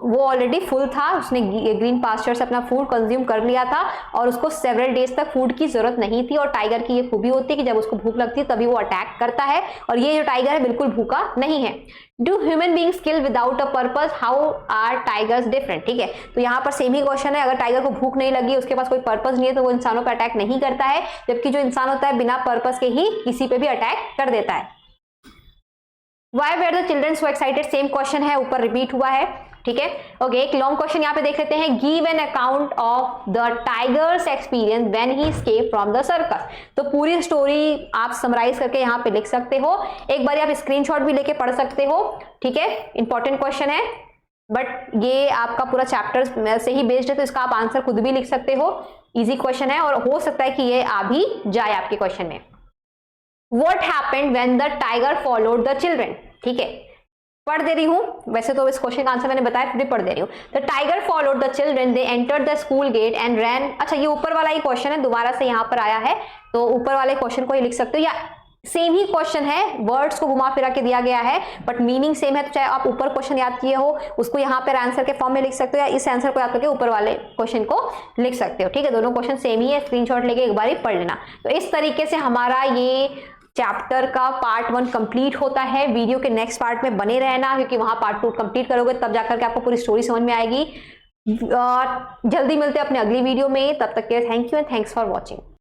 वो ऑलरेडी फुल था, उसने ग्रीन पास्चर से अपना फूड कंज्यूम कर लिया था और उसको सेवरल डेज तक फूड की जरूरत नहीं थी। और टाइगर की ये खूबी होती है कि जब उसको भूख लगती है तभी वो अटैक करता है, और ये जो टाइगर है बिल्कुल भूखा नहीं है। Do human beings kill without a purpose? How are tigers different? ठीक है, तो यहाँ पर सेम ही क्वेश्चन है। अगर टाइगर को भूख नहीं लगी, उसके पास कोई पर्पज नहीं है, तो वो इंसानों पर अटैक नहीं करता है, जबकि जो इंसान होता है बिना पर्पस के ही किसी पे भी अटैक कर देता है। Why were the children so excited? Same question है, ऊपर रिपीट हुआ है, ठीक है। ओके, एक लॉन्ग क्वेश्चन यहाँ पे देख लेते हैं। Give an account of the tigers experience when he escaped from the circus. तो पूरी स्टोरी आप समराइज करके यहाँ पे लिख सकते हो, एक बार आप स्क्रीनशॉट भी लेके पढ़ सकते हो, ठीक है। इंपॉर्टेंट क्वेश्चन है, बट ये आपका पूरा चैप्टर से ही बेस्ड है, तो इसका आप आंसर खुद भी लिख सकते हो। इजी क्वेश्चन है और हो सकता है कि ये आ भी जाए आपके क्वेश्चन में। What happened when the tiger followed the children? ठीक है, पढ़ दे रही हूँ, वैसे तो इस क्वेश्चन का आंसर मैंने बताया, फिर भी पढ़ दे रही हूँ। The tiger followed the children, they entered the school gate and ran. अच्छा, ये ऊपर वाला ही क्वेश्चन है, दोबारा से यहाँ पर आया है, तो ऊपर वाले क्वेश्चन को ही लिख सकते हो, या सेम ही क्वेश्चन है, वर्ड्स को घुमा फिरा के दिया गया है बट मीनिंग सेम है। तो चाहे आप ऊपर क्वेश्चन याद किए हो उसको यहाँ पर आंसर के फॉर्म में लिख सकते हो, या इस आंसर को याद करके ऊपर वाले क्वेश्चन को लिख सकते हो। ठीक है, दोनों क्वेश्चन सेम ही है, स्क्रीनशॉट लेके एक बार ही पढ़ लेना। तो इस तरीके से हमारा ये चैप्टर का पार्ट 1 कंप्लीट होता है। वीडियो के नेक्स्ट पार्ट में बने रहना, क्योंकि वहां पार्ट 2 कंप्लीट करोगे तब जाकर के आपको पूरी स्टोरी समझ में आएगी। जल्दी मिलते हैं अपने अगली वीडियो में, तब तक के thank you and thanks for watching.